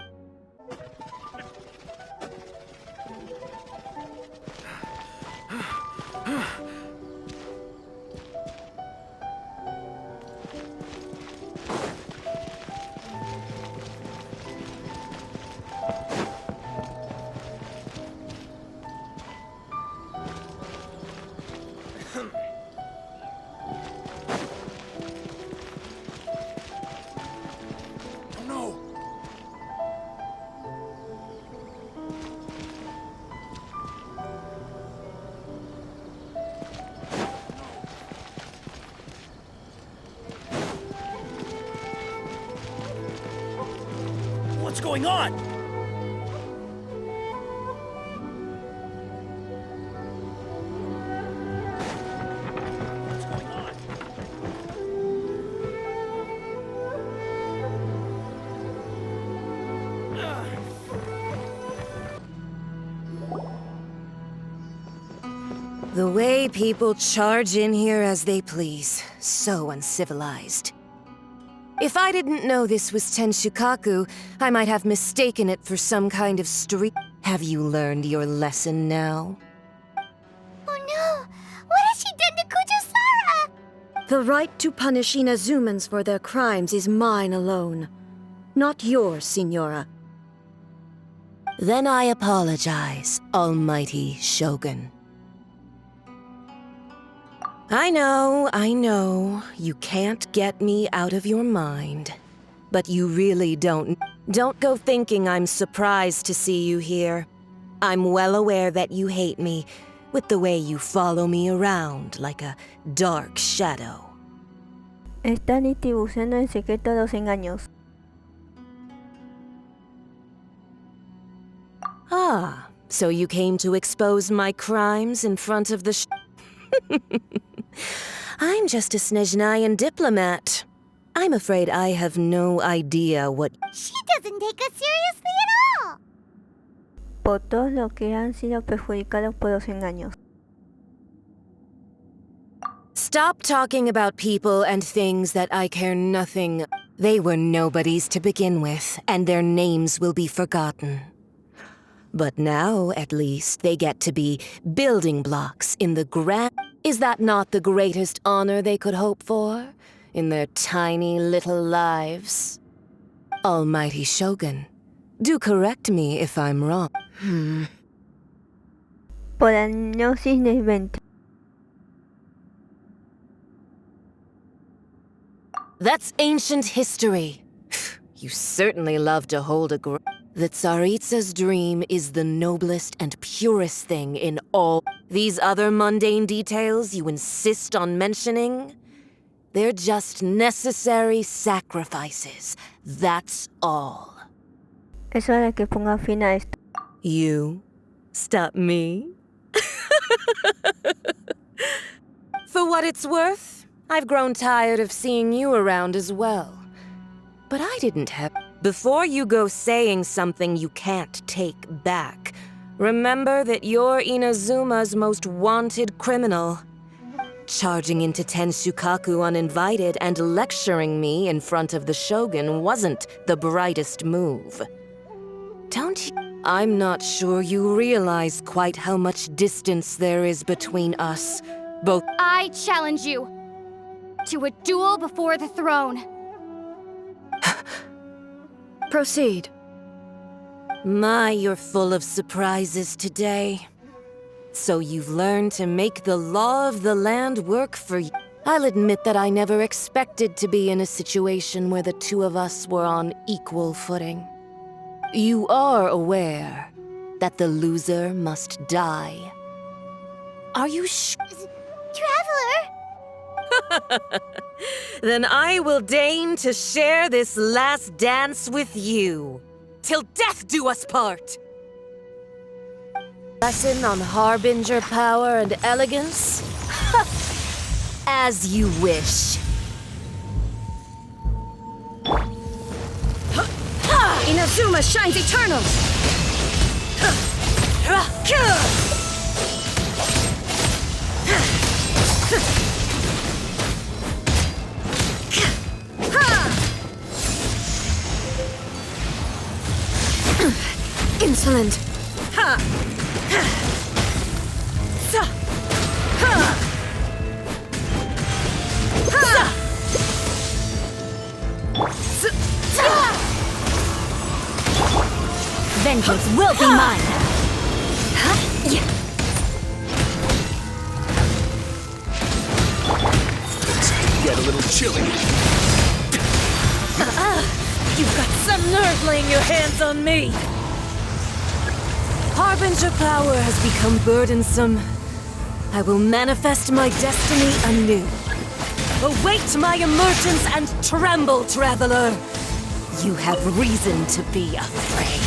What's going on? What's going on? The way people charge in here as they please. So uncivilized. If I didn't know this was Tenshukaku, I might have mistaken it for some kind of street. Have you learned your lesson now? Oh no! What has she done to Kujo-Sara? The right to punish Inazumans for their crimes is mine alone. Not yours, Signora. Then I apologize, Almighty Shogun. I know, you can't get me out of your mind. But you really don't go thinking I'm surprised to see you here. I'm well aware that you hate me, with the way you follow me around like a dark shadow. Están distribuyendo en secreto los engaños. So you came to expose my crimes in front of the I'm just a Snezhnayan diplomat. I'm afraid I have no idea what... She doesn't take us seriously at all! Por todos los que han sido perjudicados por los engaños. Stop talking about people and things that I care nothing. They were nobodies to begin with, and their names will be forgotten. But now, at least, they get to be building blocks in the grand... Is that not the greatest honor they could hope for? In their tiny little lives? Almighty Shogun, do correct me if I'm wrong. Por añosis de 20. That's ancient history. You certainly love to hold a grudge. The Tsaritsa's dream is the noblest and purest thing in all. These other mundane details you insist on mentioning, they're just necessary sacrifices. That's all. Es hora de que ponga fin a esto. You stop me? For what it's worth, I've grown tired of seeing you around as well. But I didn't have... Before you go saying something you can't take back, remember that you're Inazuma's most wanted criminal. Charging into Tenshukaku uninvited and lecturing me in front of the Shogun wasn't the brightest move. Don't you... I'm not sure you realize quite how much distance there is between us, both... I challenge you to a duel before the throne. Proceed. My, you're full of surprises today. So you've learned to make the law of the land work for you. I'll admit that I never expected to be in a situation where the two of us were on equal footing. You are aware that the loser must die. Are you Traveler! Then I will deign to share this last dance with you. Till death do us part! Lesson on Harbinger power and elegance? As you wish. Inazuma shines eternal! Insolent! Vengeance will be mine! Get a little chilly. You've got some nerve laying your hands on me! Harbinger power has become burdensome. I will manifest my destiny anew. Await my emergence and tremble, traveler! You have reason to be afraid.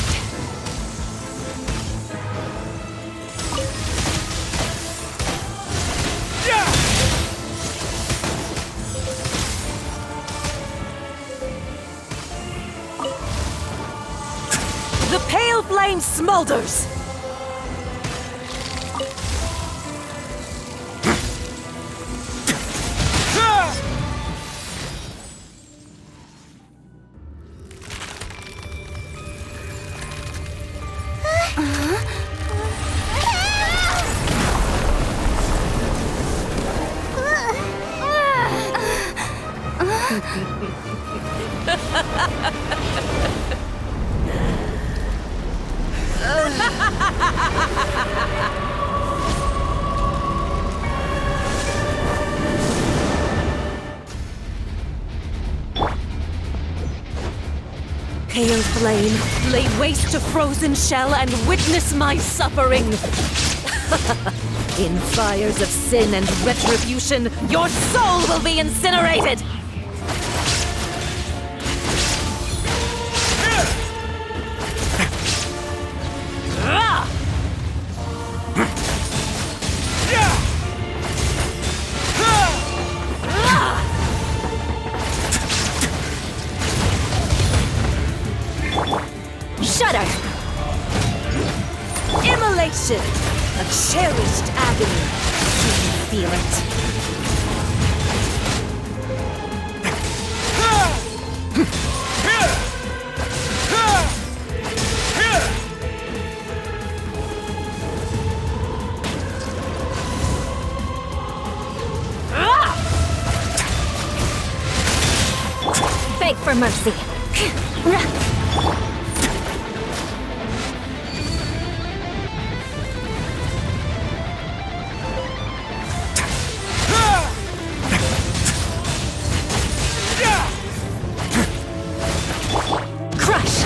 The pale flame smolders! Pale flame, lay waste to frozen shell and witness my suffering! In fires of sin and retribution, your soul will be incinerated! for mercy. Crush!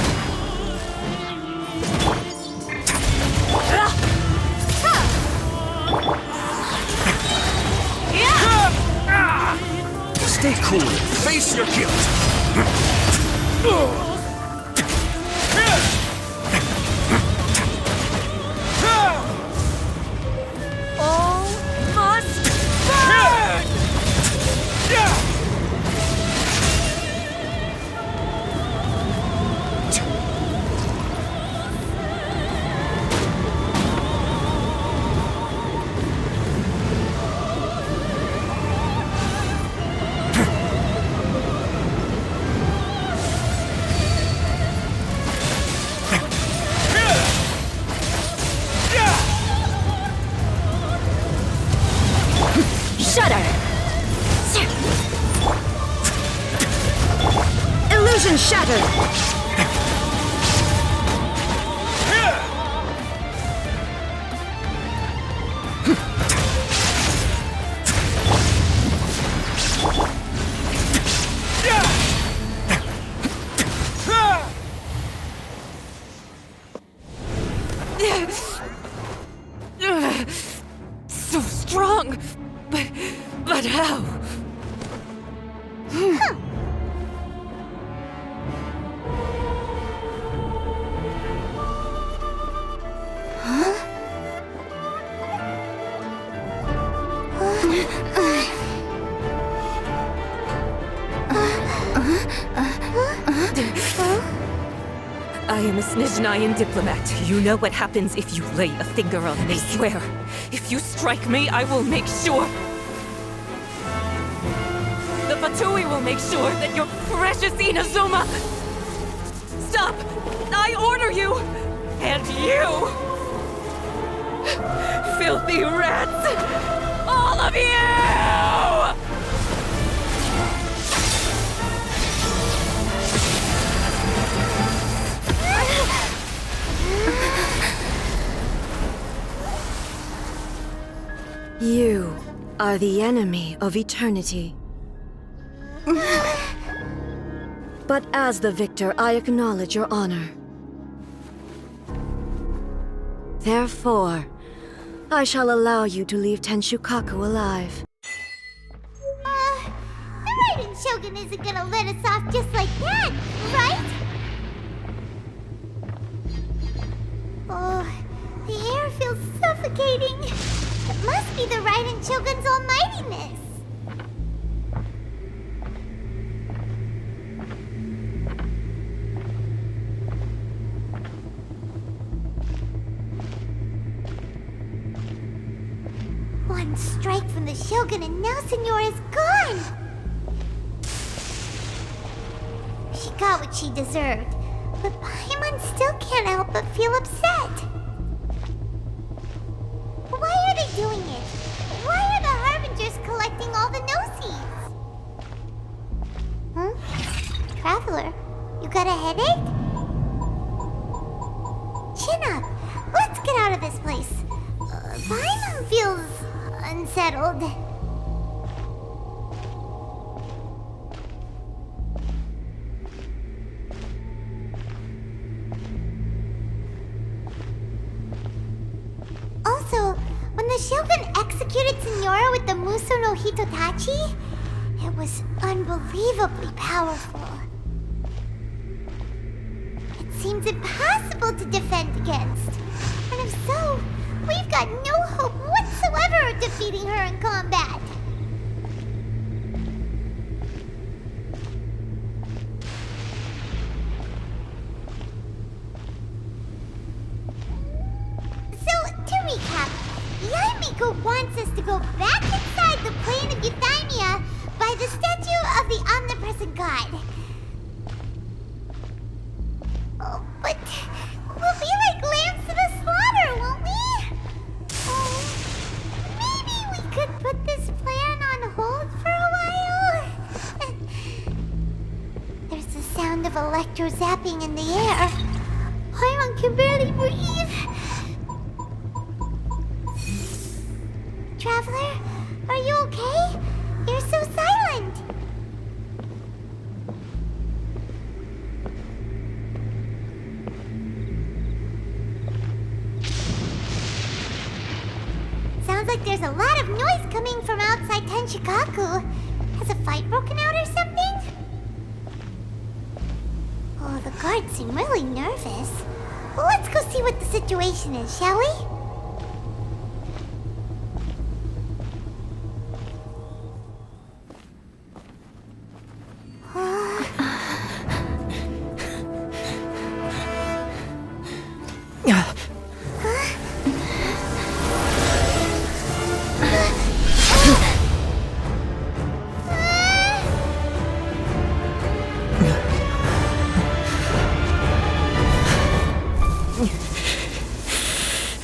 Stay cool. Face your guilt. All must burn! Shudder! Illusion shattered! So strong! But how? I am a Snezhnayan diplomat. You know what happens if you lay a finger on me. I swear, if you strike me, I will make sure. The Fatui will make sure that your precious Inazuma... Stop! I order you! And you! Filthy rats! All of you! You are the enemy of eternity. But as the victor, I acknowledge your honor. Therefore, I shall allow you to leave Tenshukaku alive. The Raiden Shogun isn't gonna let us off just like that, right? Oh, the air feels suffocating. It must be the Raiden Shogun's almightiness. One strike from the Shogun and now Signora's gone! She got what she deserved, but Paimon still can't help but feel upset. Why are they doing it? Why are the Harbingers collecting all the no-seeds? Huh? Traveler, you got a headache? Chin up! Let's get out of this place. Paimon feels... unsettled. Also, when the Shogun executed Signora with the Muso no Hitotachi, it was unbelievably powerful. It seems impossible to defend against. And if so, we've got no hope whatsoever of defeating her in combat. So, to recap, Yaimiko wants us to go back inside the plane of Euthymia by the statue of the omnipresent god. Oh, but we'll be like lambs to the slaughter, won't we? Maybe we could put this plan on hold for a while? There's sound of electro zapping in the air. Paimon can barely breathe. Traveler, are you okay? You're so silent. Sounds like there's a lot of noise coming from outside Tenshikaku. Has a fight broken out or something? Oh, the guards seem really nervous. Well, let's go see what the situation is, shall we?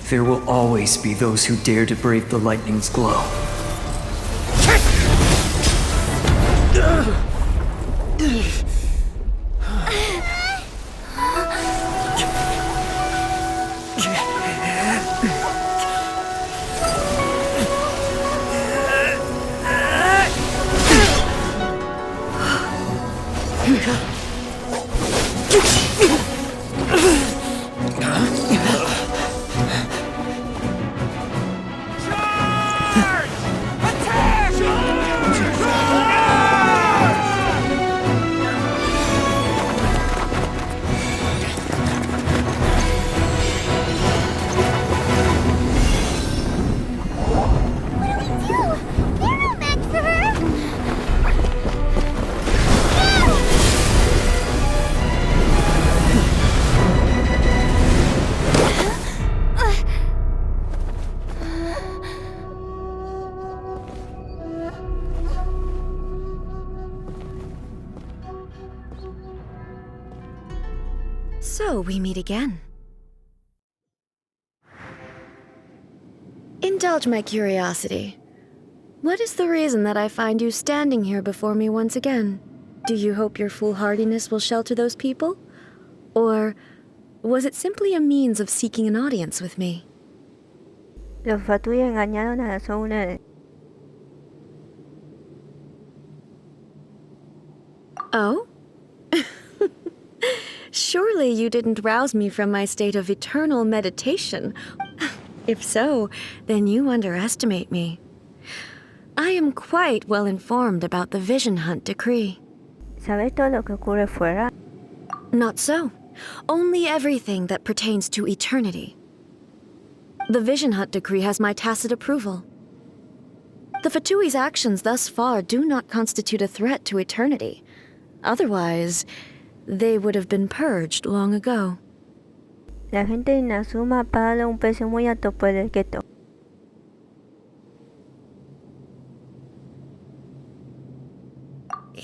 There will always be those who dare to brave the lightning's glow. So we meet again. Indulge my curiosity. What is the reason that I find you standing here before me once again? Do you hope your foolhardiness will shelter those people? Or was it simply a means of seeking an audience with me? Los Fatui engañaron a las Ounas. Oh? Surely you didn't rouse me from my state of eternal meditation. If so, then you underestimate me. I am quite well informed about the Vision Hunt decree. ¿Sabes todo lo que ocurre fuera? Not so. Only everything that pertains to eternity. The Vision Hunt decree has my tacit approval. The Fatui's actions thus far do not constitute a threat to eternity. Otherwise, they would have been purged long ago. La gente de Inazuma paga un precio muy alto por el keto.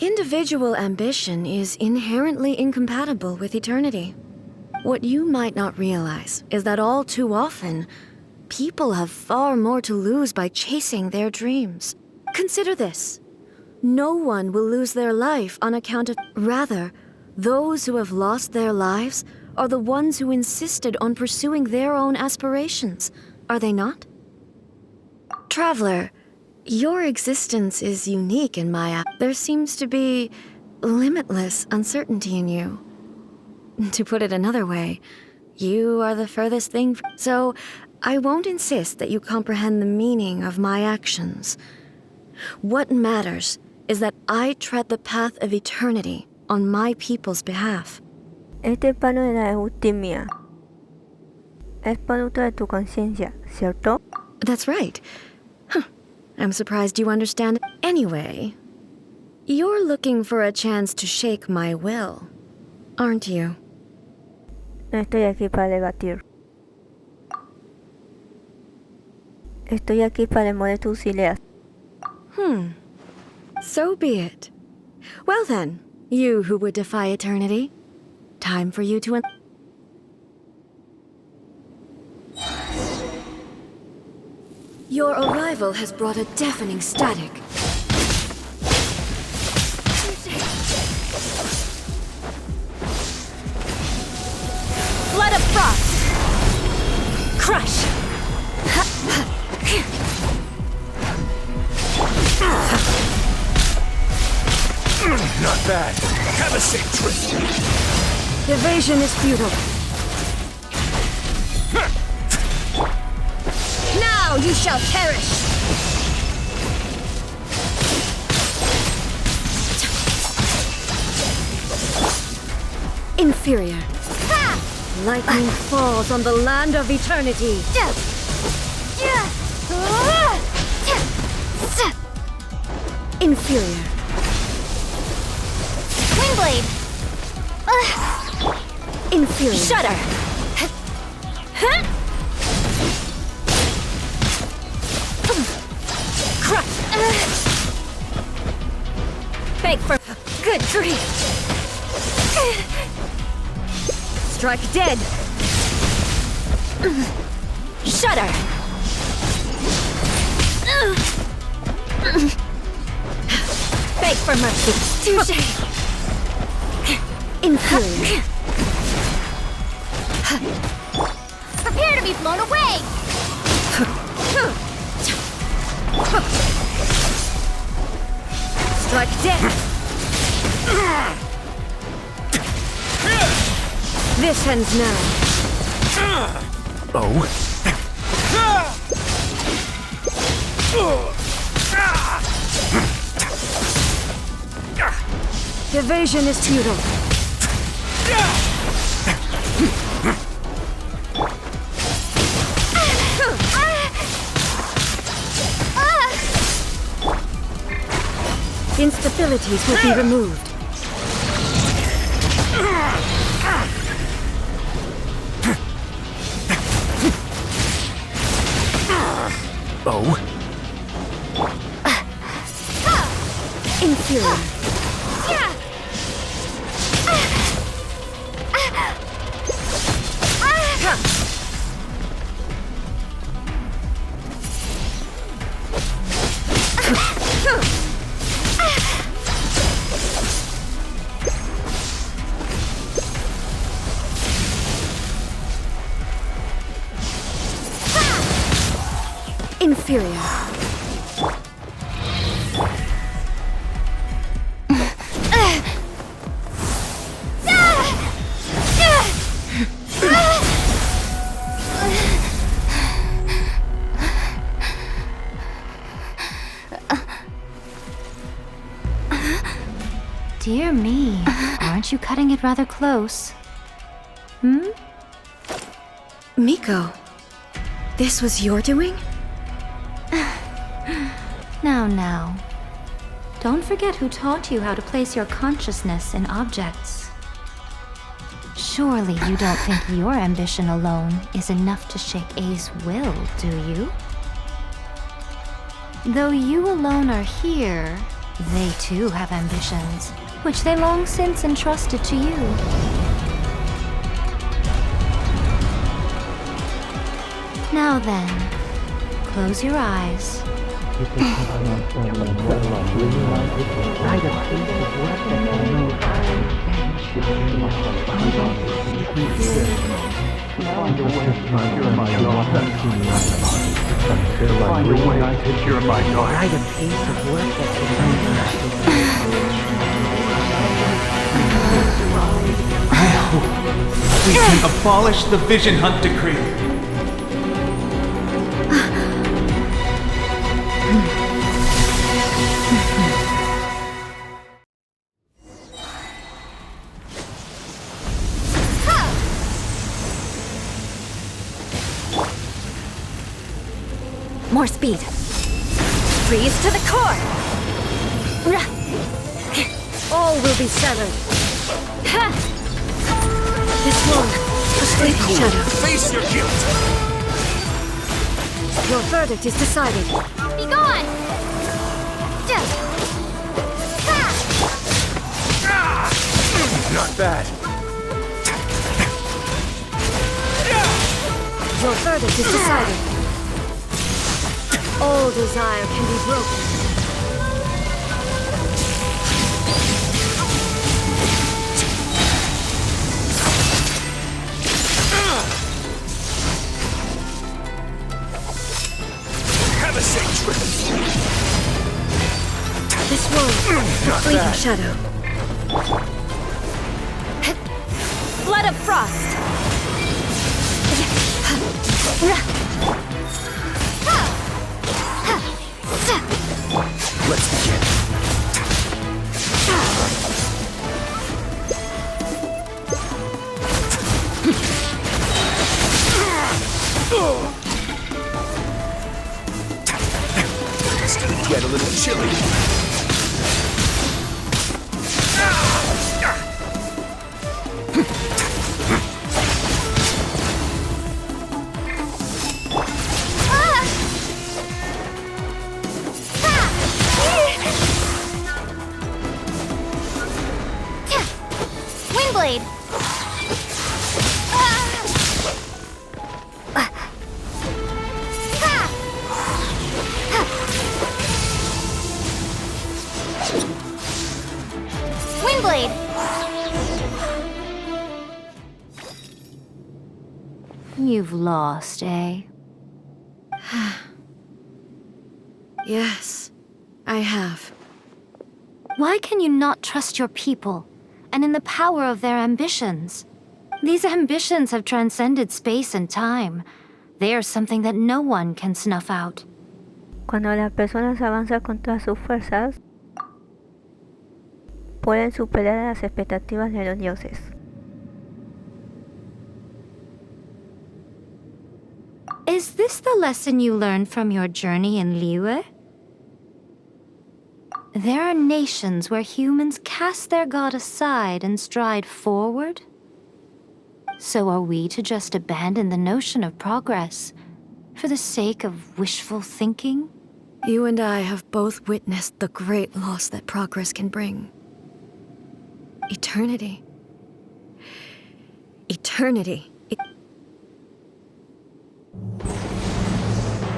Individual ambition is inherently incompatible with eternity. What you might not realize is that all too often, people have far more to lose by chasing their dreams. Consider this. No one will lose their life on account of... Rather, those who have lost their lives are the ones who insisted on pursuing their own aspirations, are they not? Traveler, your existence is unique in my app. There seems to be limitless uncertainty in you. To put it another way, you are the furthest thing. So, I won't insist that you comprehend the meaning of my actions. What matters is that I tread the path of eternity on my people's behalf. Este palo de la eutimia es producto de tu conciencia, ¿cierto? That's right. I'm surprised you understand. Anyway, you're looking for a chance to shake my will, aren't you? No estoy aquí para debatir. Estoy aquí para demoler tus ideas. So be it. Well then, you who would defy eternity, time for you to... Your arrival has brought a deafening static. Not bad. Have a safe trip. Evasion is futile. Now you shall perish! Inferior. Lightning falls on the land of eternity. Inferior. Windblade! Inferior. Shudder! Crush! Beg for good grief! Strike dead! Shudder! Beg for mercy! Touché! Inferior. Prepare to be blown away! Strike dead! This ends now. Oh? Evasion is futile. Instabilities will be removed. Oh? Inferior. Inferior. Dear me, aren't you cutting it rather close? Hmm? Miko, this was your doing? Now. Don't forget who taught you how to place your consciousness in objects. Surely you don't think your ambition alone is enough to shake A's will, do you? Though you alone are here, they too have ambitions, which they long since entrusted to you. Now then, close your eyes. I hope we can abolish the Vision Hunt Decree. More speed. Freeze to the core. All will be severed. This one, a sleeping shadow. Face your guilt! Your verdict is decided. Be gone! Not bad. Your verdict is decided. All desire can be broken. Have a safe trip. This one, Not Fleeting shadow. Flood of frost! Let's begin. It's gonna get a little chilly. Windblade! Windblade! You've lost, eh? Yes, I have. Why can you not trust your people and in the power of their ambitions? These ambitions have transcended space and time. They are something that no one can snuff out. Cuando las personas avanzan con todas sus fuerzas, pueden superar las expectativas de los dioses. Is this the lesson you learned from your journey in Liyue? There are nations where humans cast their god aside and stride forward. So are we to just abandon the notion of progress for the sake of wishful thinking? You and I have both witnessed the great loss that progress can bring. Eternity. Eternity.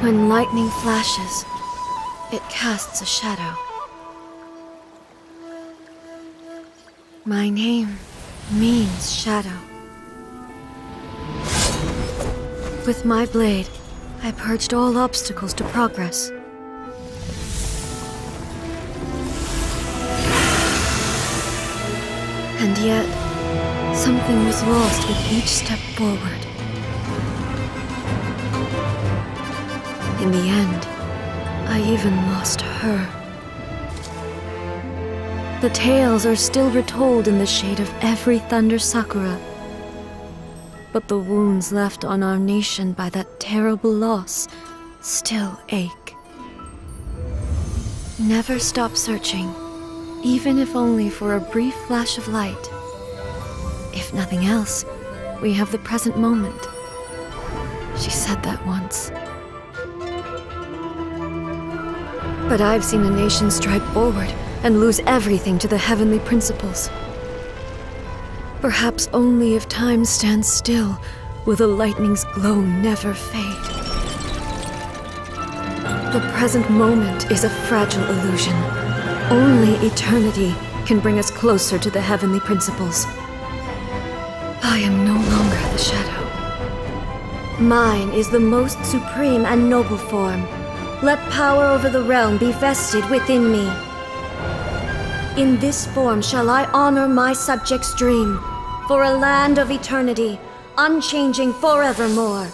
When lightning flashes, it casts a shadow. My name means shadow. With my blade, I purged all obstacles to progress. And yet, something was lost with each step forward. In the end, I even lost her. The tales are still retold in the shade of every Thunder Sakura. But the wounds left on our nation by that terrible loss still ache. Never stop searching, even if only for a brief flash of light. If nothing else, we have the present moment. She said that once. But I've seen a nation stride forward and lose everything to the heavenly principles. Perhaps only if time stands still will the lightning's glow never fade. The present moment is a fragile illusion. Only eternity can bring us closer to the heavenly principles. I am no longer the shadow. Mine is the most supreme and noble form. Let power over the realm be vested within me. In this form shall I honor my subjects' dream, for a land of eternity, unchanging forevermore.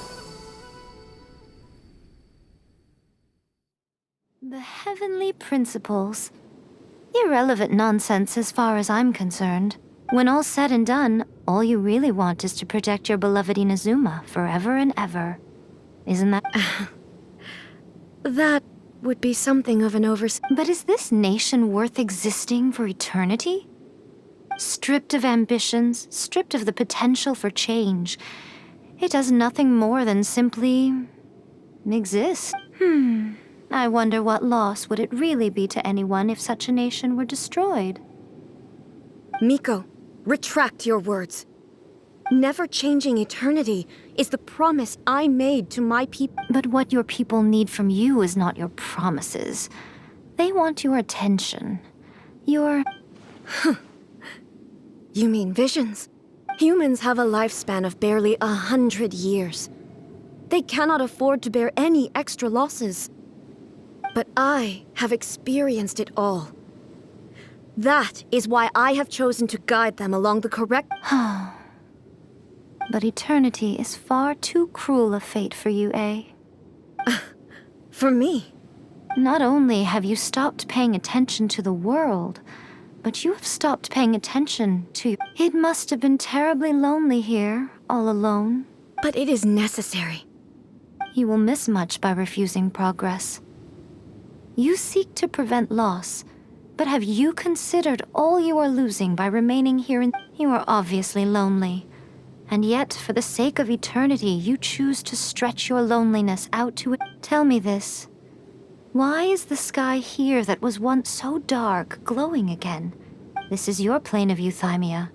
The heavenly principles. Irrelevant nonsense as far as I'm concerned. When all's said and done, all you really want is to protect your beloved Inazuma forever and ever. Isn't that... That would be something of an But is this nation worth existing for eternity? Stripped of ambitions, stripped of the potential for change, it does nothing more than simply... exist. I wonder what loss would it really be to anyone if such a nation were destroyed? Miko, retract your words. Never changing eternity is the promise I made to my people. But what your people need from you is not your promises. They want your attention. Your... You mean visions? Humans have a lifespan of barely 100 years. They cannot afford to bear any extra losses. But I have experienced it all. That is why I have chosen to guide them along the correct... But eternity is far too cruel a fate for you, eh? For me? Not only have you stopped paying attention to the world, but you have stopped paying attention to... It must have been terribly lonely here, all alone. But it is necessary. You will miss much by refusing progress. You seek to prevent loss, but have you considered all you are losing by remaining here in... You are obviously lonely. And yet, for the sake of eternity, you choose to stretch your loneliness out to it. Tell me this. Why is the sky here that was once so dark glowing again? This is your plane of euthymia.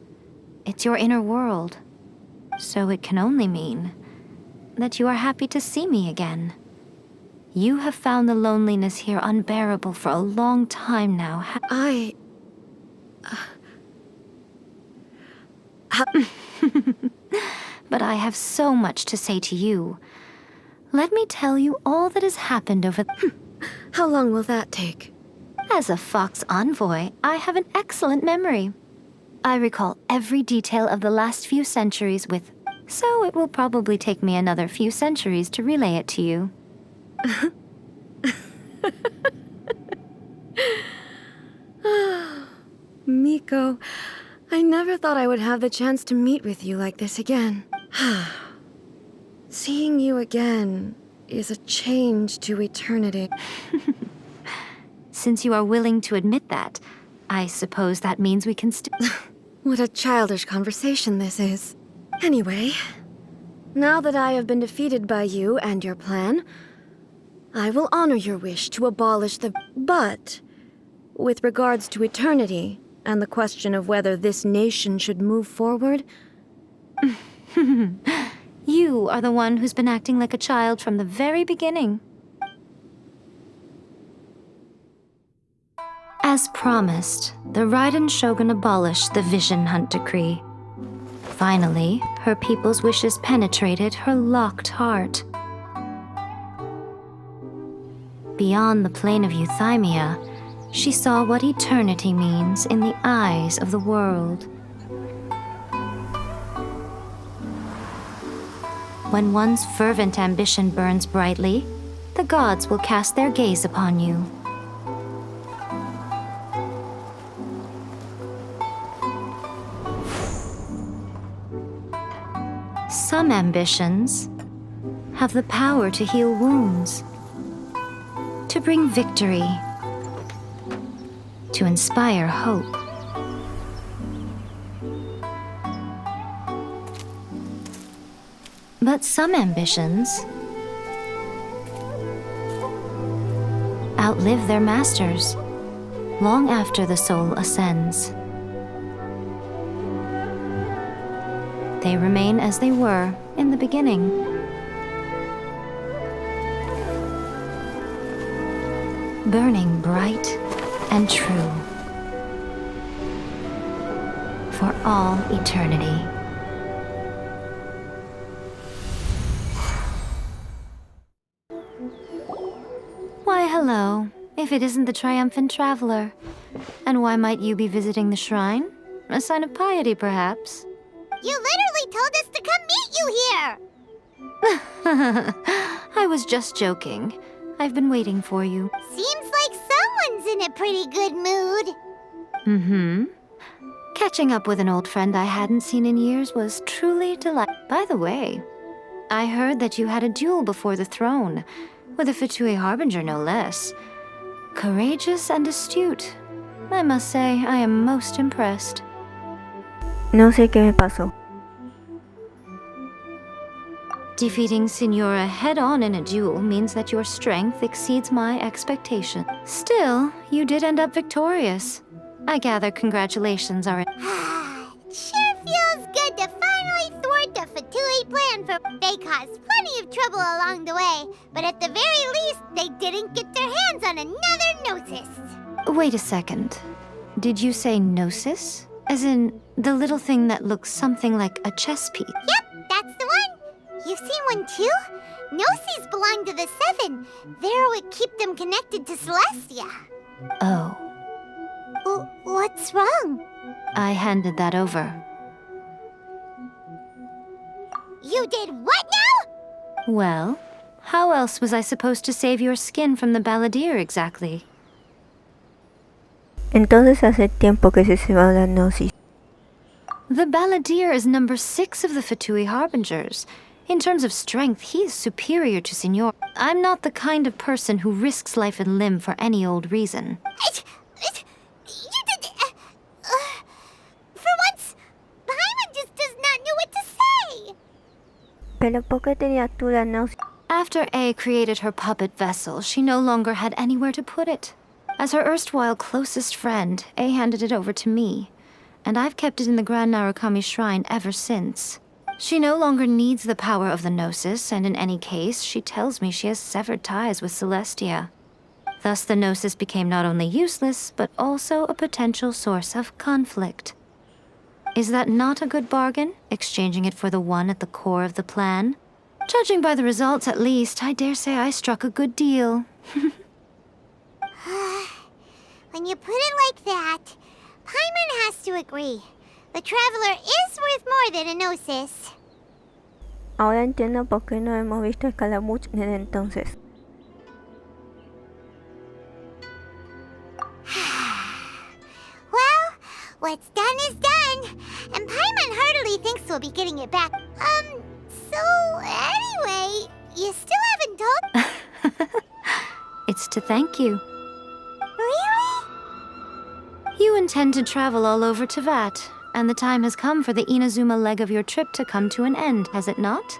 It's your inner world. So it can only mean that you are happy to see me again. You have found the loneliness here unbearable for a long time now. But I have so much to say to you. Let me tell you all that has happened over... How long will that take? As a Fox envoy, I have an excellent memory. I recall every detail of the last few centuries with... So it will probably take me another few centuries to relay it to you. Miko, I never thought I would have the chance to meet with you like this again. Seeing you again is a change to eternity. Since you are willing to admit that, I suppose that means we can still... What a childish conversation this is. Anyway, now that I have been defeated by you and your plan, I will honor your wish to abolish the... But, with regards to eternity and the question of whether this nation should move forward... You are the one who's been acting like a child from the very beginning. As promised, the Raiden Shogun abolished the Vision Hunt Decree. Finally, her people's wishes penetrated her locked heart. Beyond the plane of euthymia, she saw what eternity means in the eyes of the world. When one's fervent ambition burns brightly, the gods will cast their gaze upon you. Some ambitions have the power to heal wounds, to bring victory, to inspire hope. But some ambitions outlive their masters long after the soul ascends. They remain as they were in the beginning. Burning bright and true for all eternity. Why, hello, if it isn't the triumphant traveler. And why might you be visiting the shrine? A sign of piety, perhaps? You literally told us to come meet you here! I was just joking. I've been waiting for you. Seems like someone's in a pretty good mood. Mm-hmm. Catching up with an old friend I hadn't seen in years was truly delightful. By the way, I heard that you had a duel before the throne, with a Futuro Harbinger no less. Courageous and astute. I must say, I am most impressed. No sé qué me pasó. Defeating Signora head-on in a duel means that your strength exceeds my expectation. Still, you did end up victorious. I gather congratulations are... Sure feels good to finally thwart the Fatui plan for... They caused plenty of trouble along the way, but at the very least, they didn't get their hands on another Gnosis. Wait a second. Did you say Gnosis? As in, the little thing that looks something like a chess piece? Yep, that's the one. You've seen one too? Gnosis belong to the Seven. They're what keep them connected to Celestia. Oh. Why What's wrong? I handed that over. You did what now? Well, how else was I supposed to save your skin from the balladeer exactly? Entonces hace tiempo que se cebó la gnosis. The balladeer is number 6 of the Futui Harbingers. In terms of strength, he is superior to Signor. I'm not the kind of person who risks life and limb for any old reason. You did... for once, Paimon just does not know what to say. Pero ¿por qué tenías tú la gnosis? After A created her puppet vessel, she no longer had anywhere to put it. As her erstwhile closest friend, A handed it over to me, and I've kept it in the Grand Narukami Shrine ever since. She no longer needs the power of the Gnosis, and in any case, she tells me she has severed ties with Celestia. Thus the Gnosis became not only useless, but also a potential source of conflict. Is that not a good bargain, exchanging it for the one at the core of the plan? Judging by the results, at least, I dare say I struck a good deal. When you put it like that, Paimon has to agree. The Traveler is worth more than a Gnosis. Ahora entiendo por qué no hemos visto a Scalamuch desde entonces. Well, what's done is done. And Paimon heartily thinks we'll be getting it back. So anyway, you still haven't told... It's to thank you. Really? You intend to travel all over Teyvat, and the time has come for the Inazuma leg of your trip to come to an end, has it not?